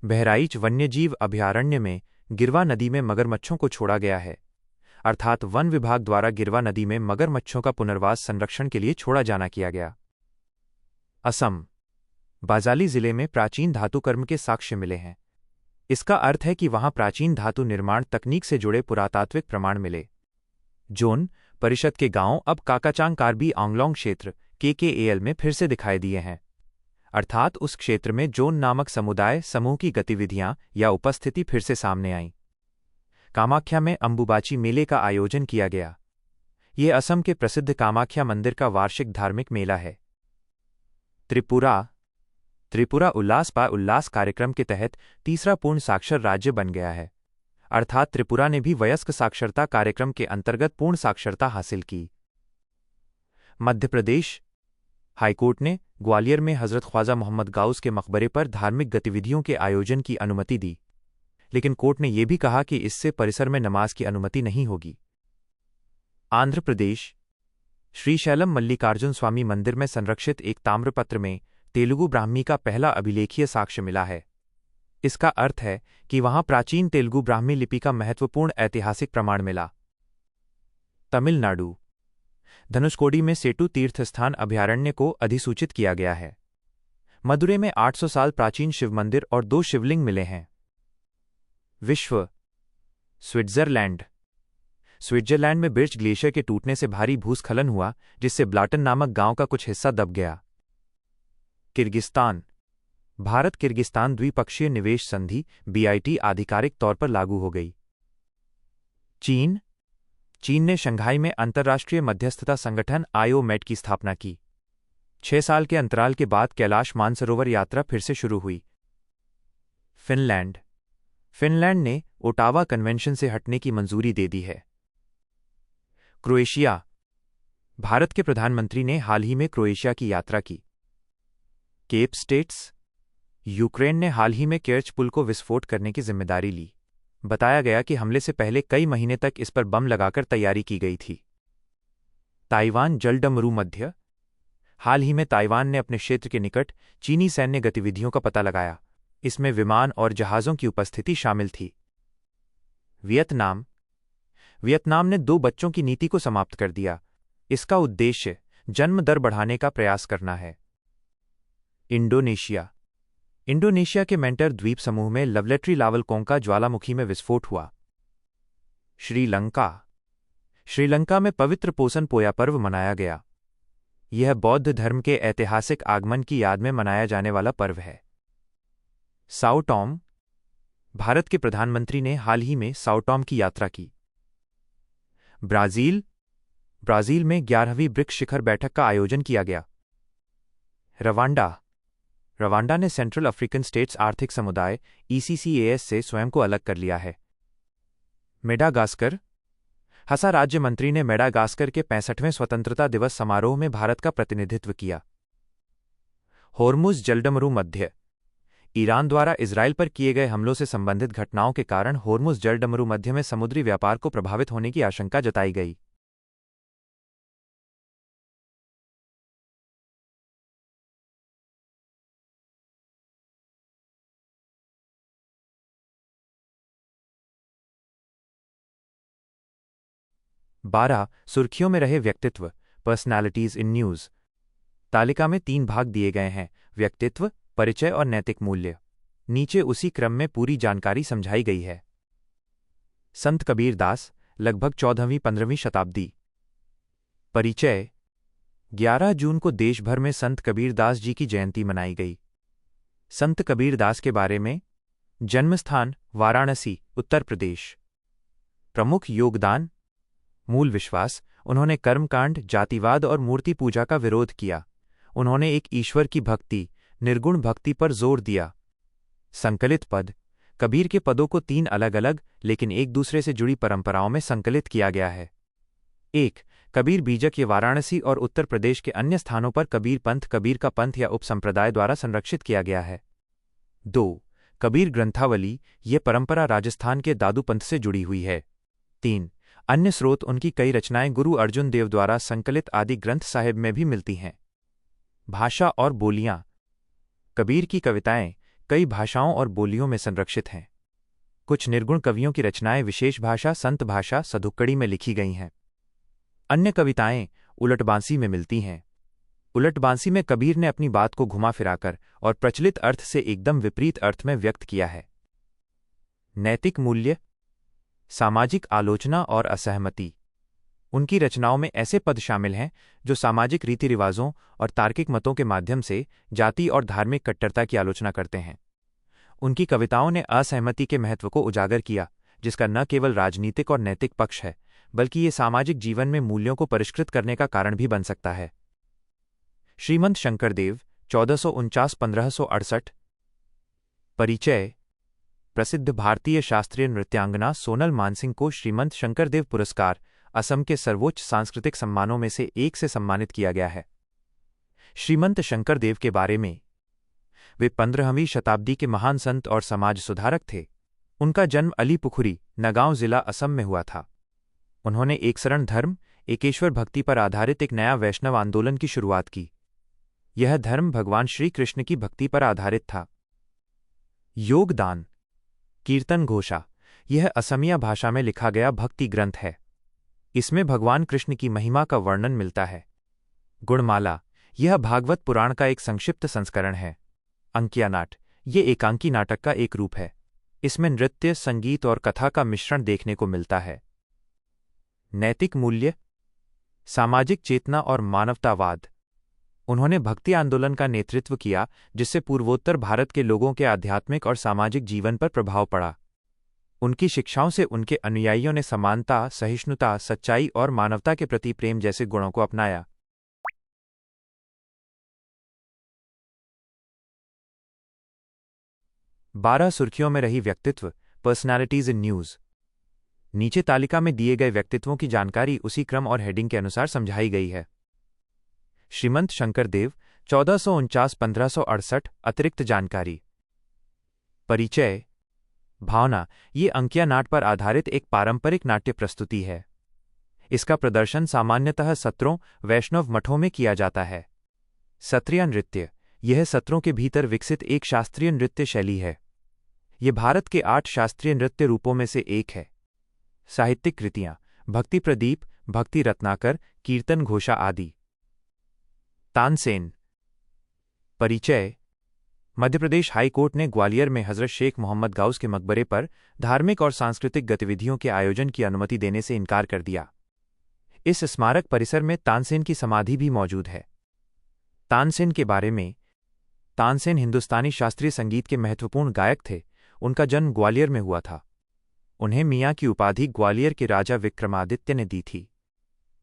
Speaker 1: बहराइच वन्यजीव अभयारण्य में गिरवा नदी में मगरमच्छों को छोड़ा गया है। अर्थात वन विभाग द्वारा गिरवा नदी में मगरमच्छों का पुनर्वास संरक्षण के लिए छोड़ा जाना किया गया। असम बाजाली जिले में प्राचीन धातुकर्म के साक्ष्य मिले हैं। इसका अर्थ है कि वहां प्राचीन धातु निर्माण तकनीक से जुड़े पुरातात्विक प्रमाण मिले। जोन परिषद के गांव अब काकाचांग कार्बी आंगलोंग क्षेत्र KKAL में फिर से दिखाई दिए हैं। अर्थात उस क्षेत्र में जोन नामक समुदाय समूह की गतिविधियां या उपस्थिति फिर से सामने आईं। कामाख्या में अंबुबाची मेले का आयोजन किया गया। ये असम के प्रसिद्ध कामाख्या मंदिर का वार्षिक धार्मिक मेला है। त्रिपुरा उल्लास पा उल्लास कार्यक्रम के तहत तीसरा पूर्ण साक्षर राज्य बन गया है। अर्थात त्रिपुरा ने भी वयस्क साक्षरता कार्यक्रम के अंतर्गत पूर्ण साक्षरता हासिल की। मध्य प्रदेश हाईकोर्ट ने ग्वालियर में हजरत ख्वाजा मोहम्मद गाउस के मकबरे पर धार्मिक गतिविधियों के आयोजन की अनुमति दी, लेकिन कोर्ट ने यह भी कहा कि इससे परिसर में नमाज की अनुमति नहीं होगी। आंध्र प्रदेश श्रीशैलम मल्लिकार्जुन स्वामी मंदिर में संरक्षित एक ताम्रपत्र में तेलुगु ब्राह्मी का पहला अभिलेखीय साक्ष्य मिला है। इसका अर्थ है कि वहां प्राचीन तेलुगु ब्राह्मी लिपि का महत्वपूर्ण ऐतिहासिक प्रमाण मिला। तमिलनाडु धनुषकोडी में सेटू तीर्थस्थान अभयारण्य को अधिसूचित किया गया है। मदुरै में 800 साल प्राचीन शिव मंदिर और 2 शिवलिंग मिले हैं। विश्व स्विट्जरलैंड में बिर्च ग्लेशियर के टूटने से भारी भूस्खलन हुआ, जिससे ब्लाटन नामक गांव का कुछ हिस्सा दब गया। किर्गिस्तान भारत किर्गिस्तान द्विपक्षीय निवेश संधि BIT आधिकारिक तौर पर लागू हो गई। चीन ने शंघाई में अंतर्राष्ट्रीय मध्यस्थता संगठन IOMED की स्थापना की। 6 साल के अंतराल के बाद कैलाश मानसरोवर यात्रा फिर से शुरू हुई। फिनलैंड ने ओटावा कन्वेंशन से हटने की मंजूरी दे दी है। क्रोएशिया भारत के प्रधानमंत्री ने हाल ही में क्रोएशिया की यात्रा की। केप स्टेट्स यूक्रेन ने हाल ही में कर्च पुल को विस्फोट करने की जिम्मेदारी ली। बताया गया कि हमले से पहले कई महीने तक इस पर बम लगाकर तैयारी की गई थी। ताइवान जलडमरू मध्य हाल ही में ताइवान ने अपने क्षेत्र के निकट चीनी सैन्य गतिविधियों का पता लगाया। इसमें विमान और जहाज़ों की उपस्थिति शामिल थी। वियतनाम ने 2 बच्चों की नीति को समाप्त कर दिया। इसका उद्देश्य जन्म दर बढ़ाने का प्रयास करना है। इंडोनेशिया के मेंटर द्वीप समूह में लवलेट्री लावलकोंगा ज्वालामुखी में विस्फोट हुआ। श्रीलंका में पवित्र पोसन पोया पर्व मनाया गया। यह बौद्ध धर्म के ऐतिहासिक आगमन की याद में मनाया जाने वाला पर्व है। साओ टॉम भारत के प्रधानमंत्री ने हाल ही में साओ टॉम की यात्रा की। ब्राजील में 11वीं ब्रिक्स शिखर बैठक का आयोजन किया गया। रवांडा ने सेंट्रल अफ्रीकन स्टेट्स आर्थिक समुदाय ECCAS से स्वयं को अलग कर लिया है। मेडागास्कर हसा राज्य मंत्री ने मेडागास्कर के 65वें स्वतंत्रता दिवस समारोह में भारत का प्रतिनिधित्व किया। होर्मुज जलडमरू मध्य ईरान द्वारा इजराइल पर किए गए हमलों से संबंधित घटनाओं के कारण होर्मुज जलडमरू मध्य में समुद्री व्यापार को प्रभावित होने की आशंका जताई गई। सुर्खियों में रहे व्यक्तित्व पर्सनैलिटीज इन न्यूज। तालिका में 3 भाग दिए गए हैं: व्यक्तित्व, परिचय और नैतिक मूल्य। नीचे उसी क्रम में पूरी जानकारी समझाई गई है। संत कबीरदास लगभग 14वीं-15वीं शताब्दी। परिचय 11 जून को देश भर में संत कबीरदास जी की जयंती मनाई गई। संत कबीरदास के बारे में जन्मस्थान वाराणसी, उत्तर प्रदेश। प्रमुख योगदान मूल विश्वास, उन्होंने कर्मकांड, जातिवाद और मूर्ति पूजा का विरोध किया। उन्होंने एक ईश्वर की भक्ति, निर्गुण भक्ति पर जोर दिया। संकलित पद। कबीर के पदों को 3 अलग अलग लेकिन एक दूसरे से जुड़ी परंपराओं में संकलित किया गया है। 1. कबीर बीजक ये वाराणसी और उत्तर प्रदेश के अन्य स्थानों पर कबीर पंथ, कबीर का पंथ या उपसंप्रदाय द्वारा संरक्षित किया गया है। 2. कबीर ग्रंथावली, ये परंपरा राजस्थान के दादू पंथ से जुड़ी हुई है। 3. अन्य स्रोत उनकी कई रचनाएं गुरु अर्जुन देव द्वारा संकलित आदि ग्रंथ साहिब में भी मिलती हैं। भाषा और बोलियां। कबीर की कविताएं कई भाषाओं और बोलियों में संरक्षित हैं। कुछ निर्गुण कवियों की रचनाएं विशेष भाषा, संत भाषा, सधुक्कड़ी में लिखी गई हैं। अन्य कविताएं उलटबांसी में मिलती हैं। उलटबांसी में कबीर ने अपनी बात को घुमा फिराकर और प्रचलित अर्थ से एकदम विपरीत अर्थ में व्यक्त किया है। नैतिक मूल्य, सामाजिक आलोचना और असहमति। उनकी रचनाओं में ऐसे पद शामिल हैं जो सामाजिक रीति रिवाजों और तार्किक मतों के माध्यम से जाति और धार्मिक कट्टरता की आलोचना करते हैं। उनकी कविताओं ने असहमति के महत्व को उजागर किया, जिसका न केवल राजनीतिक और नैतिक पक्ष है बल्कि ये सामाजिक जीवन में मूल्यों को परिष्कृत करने का कारण भी बन सकता है। श्रीमंत शंकरदेव 1449-1568। परिचय। प्रसिद्ध भारतीय शास्त्रीय नृत्यांगना सोनल मानसिंह को श्रीमंत शंकरदेव पुरस्कार, असम के सर्वोच्च सांस्कृतिक सम्मानों में से एक से सम्मानित किया गया है। श्रीमंत शंकरदेव के बारे में। वे 15वीं शताब्दी के महान संत और समाज सुधारक थे। उनका जन्म अलीपुखुरी, नगांव जिला, असम में हुआ था। उन्होंने एक शरण धर्म, एकेश्वर भक्ति पर आधारित एक नया वैष्णव आंदोलन की शुरुआत की। यह धर्म भगवान श्री कृष्ण की भक्ति पर आधारित था। योगदान। कीर्तन घोषा, यह असमिया भाषा में लिखा गया भक्ति ग्रंथ है। इसमें भगवान कृष्ण की महिमा का वर्णन मिलता है। गुणमाला, यह भागवत पुराण का एक संक्षिप्त संस्करण है। अंकियानाट, ये एकांकी नाटक का एक रूप है। इसमें नृत्य, संगीत और कथा का मिश्रण देखने को मिलता है। नैतिक मूल्य, सामाजिक चेतना और मानवतावाद। उन्होंने भक्ति आंदोलन का नेतृत्व किया जिससे पूर्वोत्तर भारत के लोगों के आध्यात्मिक और सामाजिक जीवन पर प्रभाव पड़ा। उनकी शिक्षाओं से उनके अनुयायियों ने समानता, सहिष्णुता, सच्चाई और मानवता के प्रति प्रेम जैसे गुणों को अपनाया। 12 सुर्खियों में रही व्यक्तित्व, पर्सनैलिटीज इन न्यूज। नीचे तालिका में दिए गए व्यक्तित्वों की जानकारी उसी क्रम और हेडिंग के अनुसार समझाई गई है। श्रीमंत शंकरदेव 1449-1568। अतिरिक्त जानकारी। परिचय। भावना, ये अंकिया नाट पर आधारित एक पारंपरिक नाट्य प्रस्तुति है। इसका प्रदर्शन सामान्यतः सत्रों, वैष्णव मठों में किया जाता है। सत्रिया नृत्य, यह सत्रों के भीतर विकसित एक शास्त्रीय नृत्य शैली है। यह भारत के 8 शास्त्रीय नृत्य रूपों में से एक है। साहित्यिक कृतियां, भक्ति प्रदीप, भक्ति रत्नाकर, कीर्तन घोषा आदि। तानसेन। परिचय। मध्य प्रदेश हाई कोर्ट ने ग्वालियर में हजरत शेख मोहम्मद गौस के मकबरे पर धार्मिक और सांस्कृतिक गतिविधियों के आयोजन की अनुमति देने से इनकार कर दिया। इस स्मारक परिसर में तानसेन की समाधि भी मौजूद है। तानसेन के बारे में। तानसेन हिंदुस्तानी शास्त्रीय संगीत के महत्वपूर्ण गायक थे। उनका जन्म ग्वालियर में हुआ था। उन्हें मियाँ की उपाधि ग्वालियर के राजा विक्रमादित्य ने दी थी।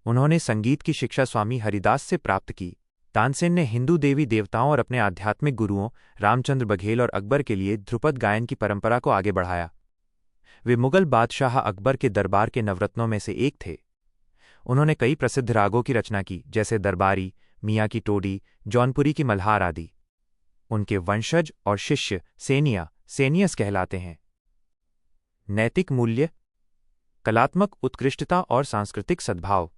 Speaker 1: उन्होंने संगीत की शिक्षा स्वामी हरिदास से प्राप्त की। तानसेन ने हिंदू देवी देवताओं और अपने आध्यात्मिक गुरुओं रामचंद्र बघेल और अकबर के लिए ध्रुपद गायन की परंपरा को आगे बढ़ाया। वे मुगल बादशाह अकबर के दरबार के नवरत्नों में से एक थे। उन्होंने कई प्रसिद्ध रागों की रचना की, जैसे दरबारी, मियाँ की टोडी, जौनपुरी की मल्हार आदि। उनके वंशज और शिष्य सेनियस कहलाते हैं। नैतिक मूल्य, कलात्मक उत्कृष्टता और सांस्कृतिक सद्भाव।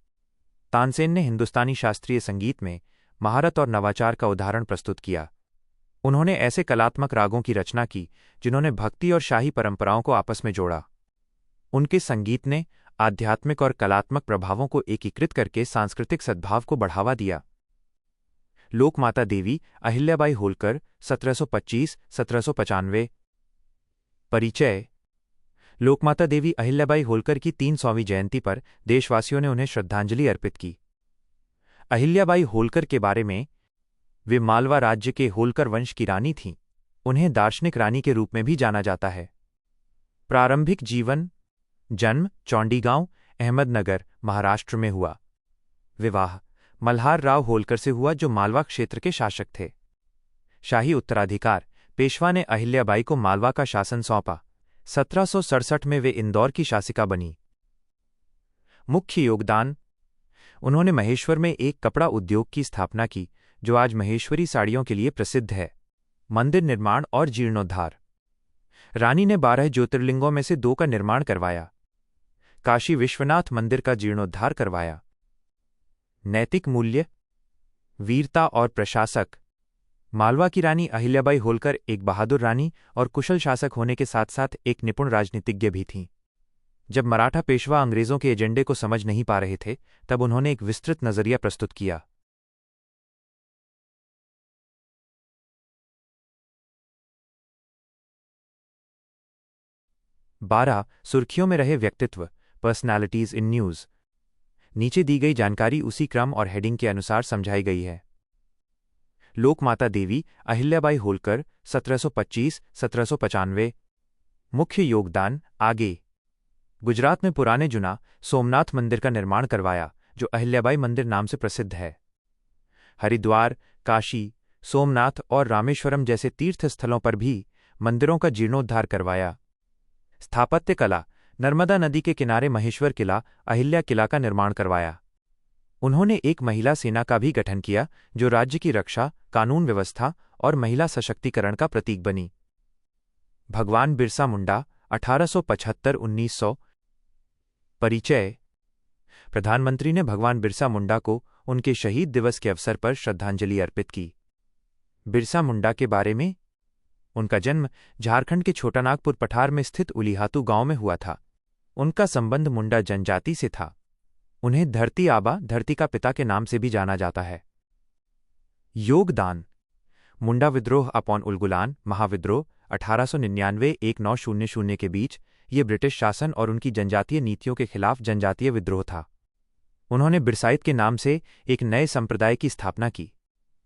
Speaker 1: तानसेन ने हिंदुस्तानी शास्त्रीय संगीत में महारत और नवाचार का उदाहरण प्रस्तुत किया। उन्होंने ऐसे कलात्मक रागों की रचना की जिन्होंने भक्ति और शाही परंपराओं को आपस में जोड़ा। उनके संगीत ने आध्यात्मिक और कलात्मक प्रभावों को एकीकृत करके सांस्कृतिक सद्भाव को बढ़ावा दिया। लोकमाता देवी अहिल्याबाई होलकर 1725-1795। परिचय। लोकमाता देवी अहिल्याबाई होलकर की 300वीं जयंती पर देशवासियों ने उन्हें श्रद्धांजलि अर्पित की। अहिल्याबाई होलकर के बारे में। वे मालवा राज्य के होलकर वंश की रानी थीं। उन्हें दार्शनिक रानी के रूप में भी जाना जाता है। प्रारंभिक जीवन। जन्म चौंडीगांव, अहमदनगर, महाराष्ट्र में हुआ। विवाह मल्हार राव होलकर से हुआ जो मालवा क्षेत्र के शासक थे। शाही उत्तराधिकार, पेशवा ने अहिल्याबाई को मालवा का शासन सौंपा। 1767 में वे इंदौर की शासिका बनी। मुख्य योगदान: उन्होंने महेश्वर में एक कपड़ा उद्योग की स्थापना की, जो आज महेश्वरी साड़ियों के लिए प्रसिद्ध है। मंदिर निर्माण और जीर्णोद्धार: रानी ने 12 ज्योतिर्लिंगों में से 2 का निर्माण करवाया। काशी विश्वनाथ मंदिर का जीर्णोद्धार करवाया। नैतिक मूल्य: वीरता और प्रशासक: मालवा की रानी अहिल्याबाई होलकर एक बहादुर रानी और कुशल शासक होने के साथ साथ एक निपुण राजनीतिज्ञ भी थीं। जब मराठा पेशवा अंग्रेजों के एजेंडे को समझ नहीं पा रहे थे, तब उन्होंने एक विस्तृत नजरिया प्रस्तुत किया। 12 सुर्खियों में रहे व्यक्तित्व, पर्सनैलिटीज इन न्यूज। नीचे दी गई जानकारी उसी क्रम और हेडिंग के अनुसार समझाई गई है। लोकमाता देवी अहिल्याबाई होलकर 1725-1795। मुख्य योगदान: आगे गुजरात में पुराने जुना सोमनाथ मंदिर का निर्माण करवाया, जो अहिल्याबाई मंदिर नाम से प्रसिद्ध है। हरिद्वार, काशी, सोमनाथ और रामेश्वरम जैसे तीर्थ स्थलों पर भी मंदिरों का जीर्णोद्धार करवाया। स्थापत्य कला: नर्मदा नदी के किनारे महेश्वर किला, अहिल्या किला का निर्माण करवाया। उन्होंने एक महिला सेना का भी गठन किया, जो राज्य की रक्षा, कानून व्यवस्था और महिला सशक्तिकरण का प्रतीक बनी। भगवान बिरसा मुंडा 1875-1900। परिचय: प्रधानमंत्री ने भगवान बिरसा मुंडा को उनके शहीद दिवस के अवसर पर श्रद्धांजलि अर्पित की। बिरसा मुंडा के बारे में: उनका जन्म झारखंड के छोटानागपुर पठार में स्थित उलीहातू गांव में हुआ था। उनका संबंध मुंडा जनजाति से था। उन्हें धरती आबा, धरती का पिता के नाम से भी जाना जाता है। योगदान: मुंडा विद्रोह अपॉन उलगुलान महाविद्रोह 1899-1900 के बीच, ये ब्रिटिश शासन और उनकी जनजातीय नीतियों के खिलाफ जनजातीय विद्रोह था। उन्होंने बिरसाइत के नाम से एक नए संप्रदाय की स्थापना की।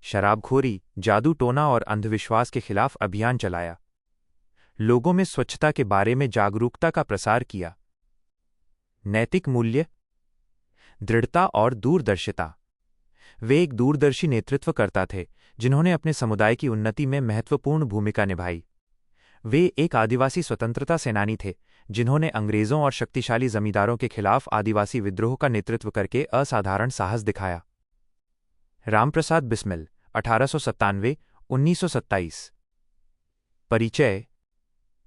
Speaker 1: शराबखोरी, जादू टोना और अंधविश्वास के खिलाफ अभियान चलाया। लोगों में स्वच्छता के बारे में जागरूकता का प्रसार किया। नैतिक मूल्य: दृढ़ता और दूरदर्शिता: वे एक दूरदर्शी नेतृत्वकर्ता थे, जिन्होंने अपने समुदाय की उन्नति में महत्वपूर्ण भूमिका निभाई। वे एक आदिवासी स्वतंत्रता सेनानी थे, जिन्होंने अंग्रेजों और शक्तिशाली जमींदारों के खिलाफ आदिवासी विद्रोह का नेतृत्व करके असाधारण साहस दिखाया। रामप्रसाद बिस्मिल 1897-1927। परिचय: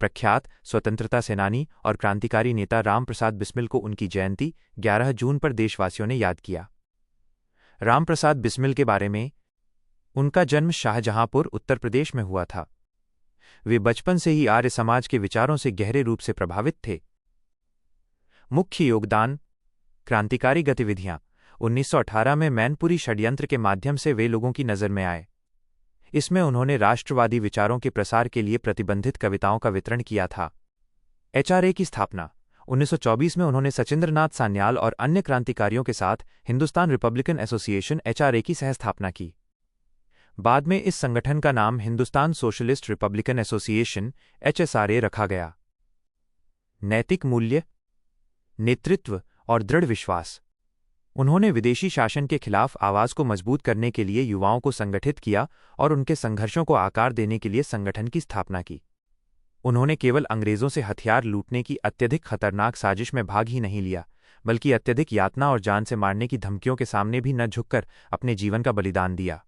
Speaker 1: प्रख्यात स्वतंत्रता सेनानी और क्रांतिकारी नेता रामप्रसाद बिस्मिल को उनकी जयंती 11 जून पर देशवासियों ने याद किया। रामप्रसाद बिस्मिल के बारे में: उनका जन्म शाहजहांपुर, उत्तर प्रदेश में हुआ था। वे बचपन से ही आर्य समाज के विचारों से गहरे रूप से प्रभावित थे। मुख्य योगदान: क्रांतिकारी गतिविधियां: 1918 में मैनपुरी षड्यंत्र के माध्यम से वे लोगों की नजर में आए। इसमें उन्होंने राष्ट्रवादी विचारों के प्रसार के लिए प्रतिबंधित कविताओं का वितरण किया था। एचआरए की स्थापना: 1924 में उन्होंने सचिंद्रनाथ सान्याल और अन्य क्रांतिकारियों के साथ हिंदुस्तान रिपब्लिकन एसोसिएशन एचआरए की सहस्थापना की। बाद में इस संगठन का नाम Hindustan socialist Republican association HSRA रखा गया। नैतिक मूल्य: नेतृत्व और दृढ़ विश्वास: उन्होंने विदेशी शासन के खिलाफ आवाज को मजबूत करने के लिए युवाओं को संगठित किया और उनके संघर्षों को आकार देने के लिए संगठन की स्थापना की। उन्होंने केवल अंग्रेजों से हथियार लूटने की अत्यधिक खतरनाक साजिश में भाग ही नहीं लिया, बल्कि अत्यधिक यातना और जान से मारने की धमकियों के सामने भी न झुककर अपने जीवन का बलिदान दिया।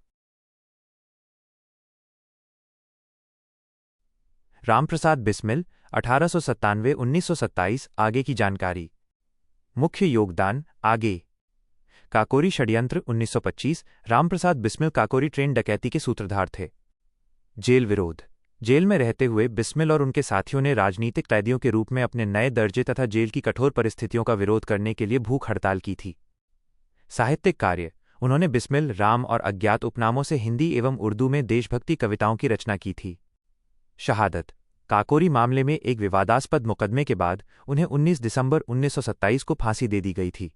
Speaker 1: रामप्रसाद बिस्मिल 1897-1927। आगे की जानकारी। मुख्य योगदान: आगे काकोरी षड्यंत्र 1925। रामप्रसाद बिस्मिल काकोरी ट्रेन डकैती के सूत्रधार थे। जेल विरोध: जेल में रहते हुए बिस्मिल और उनके साथियों ने राजनीतिक कैदियों के रूप में अपने नए दर्जे तथा जेल की कठोर परिस्थितियों का विरोध करने के लिए भूख हड़ताल की थी। साहित्यिक कार्य: उन्होंने बिस्मिल, राम और अज्ञात उपनामों से हिंदी एवं उर्दू में देशभक्ति कविताओं की रचना की थी। शहादत: काकोरी मामले में एक विवादास्पद मुकदमे के बाद उन्हें 19 दिसंबर 1927 को फांसी दे दी गई थी।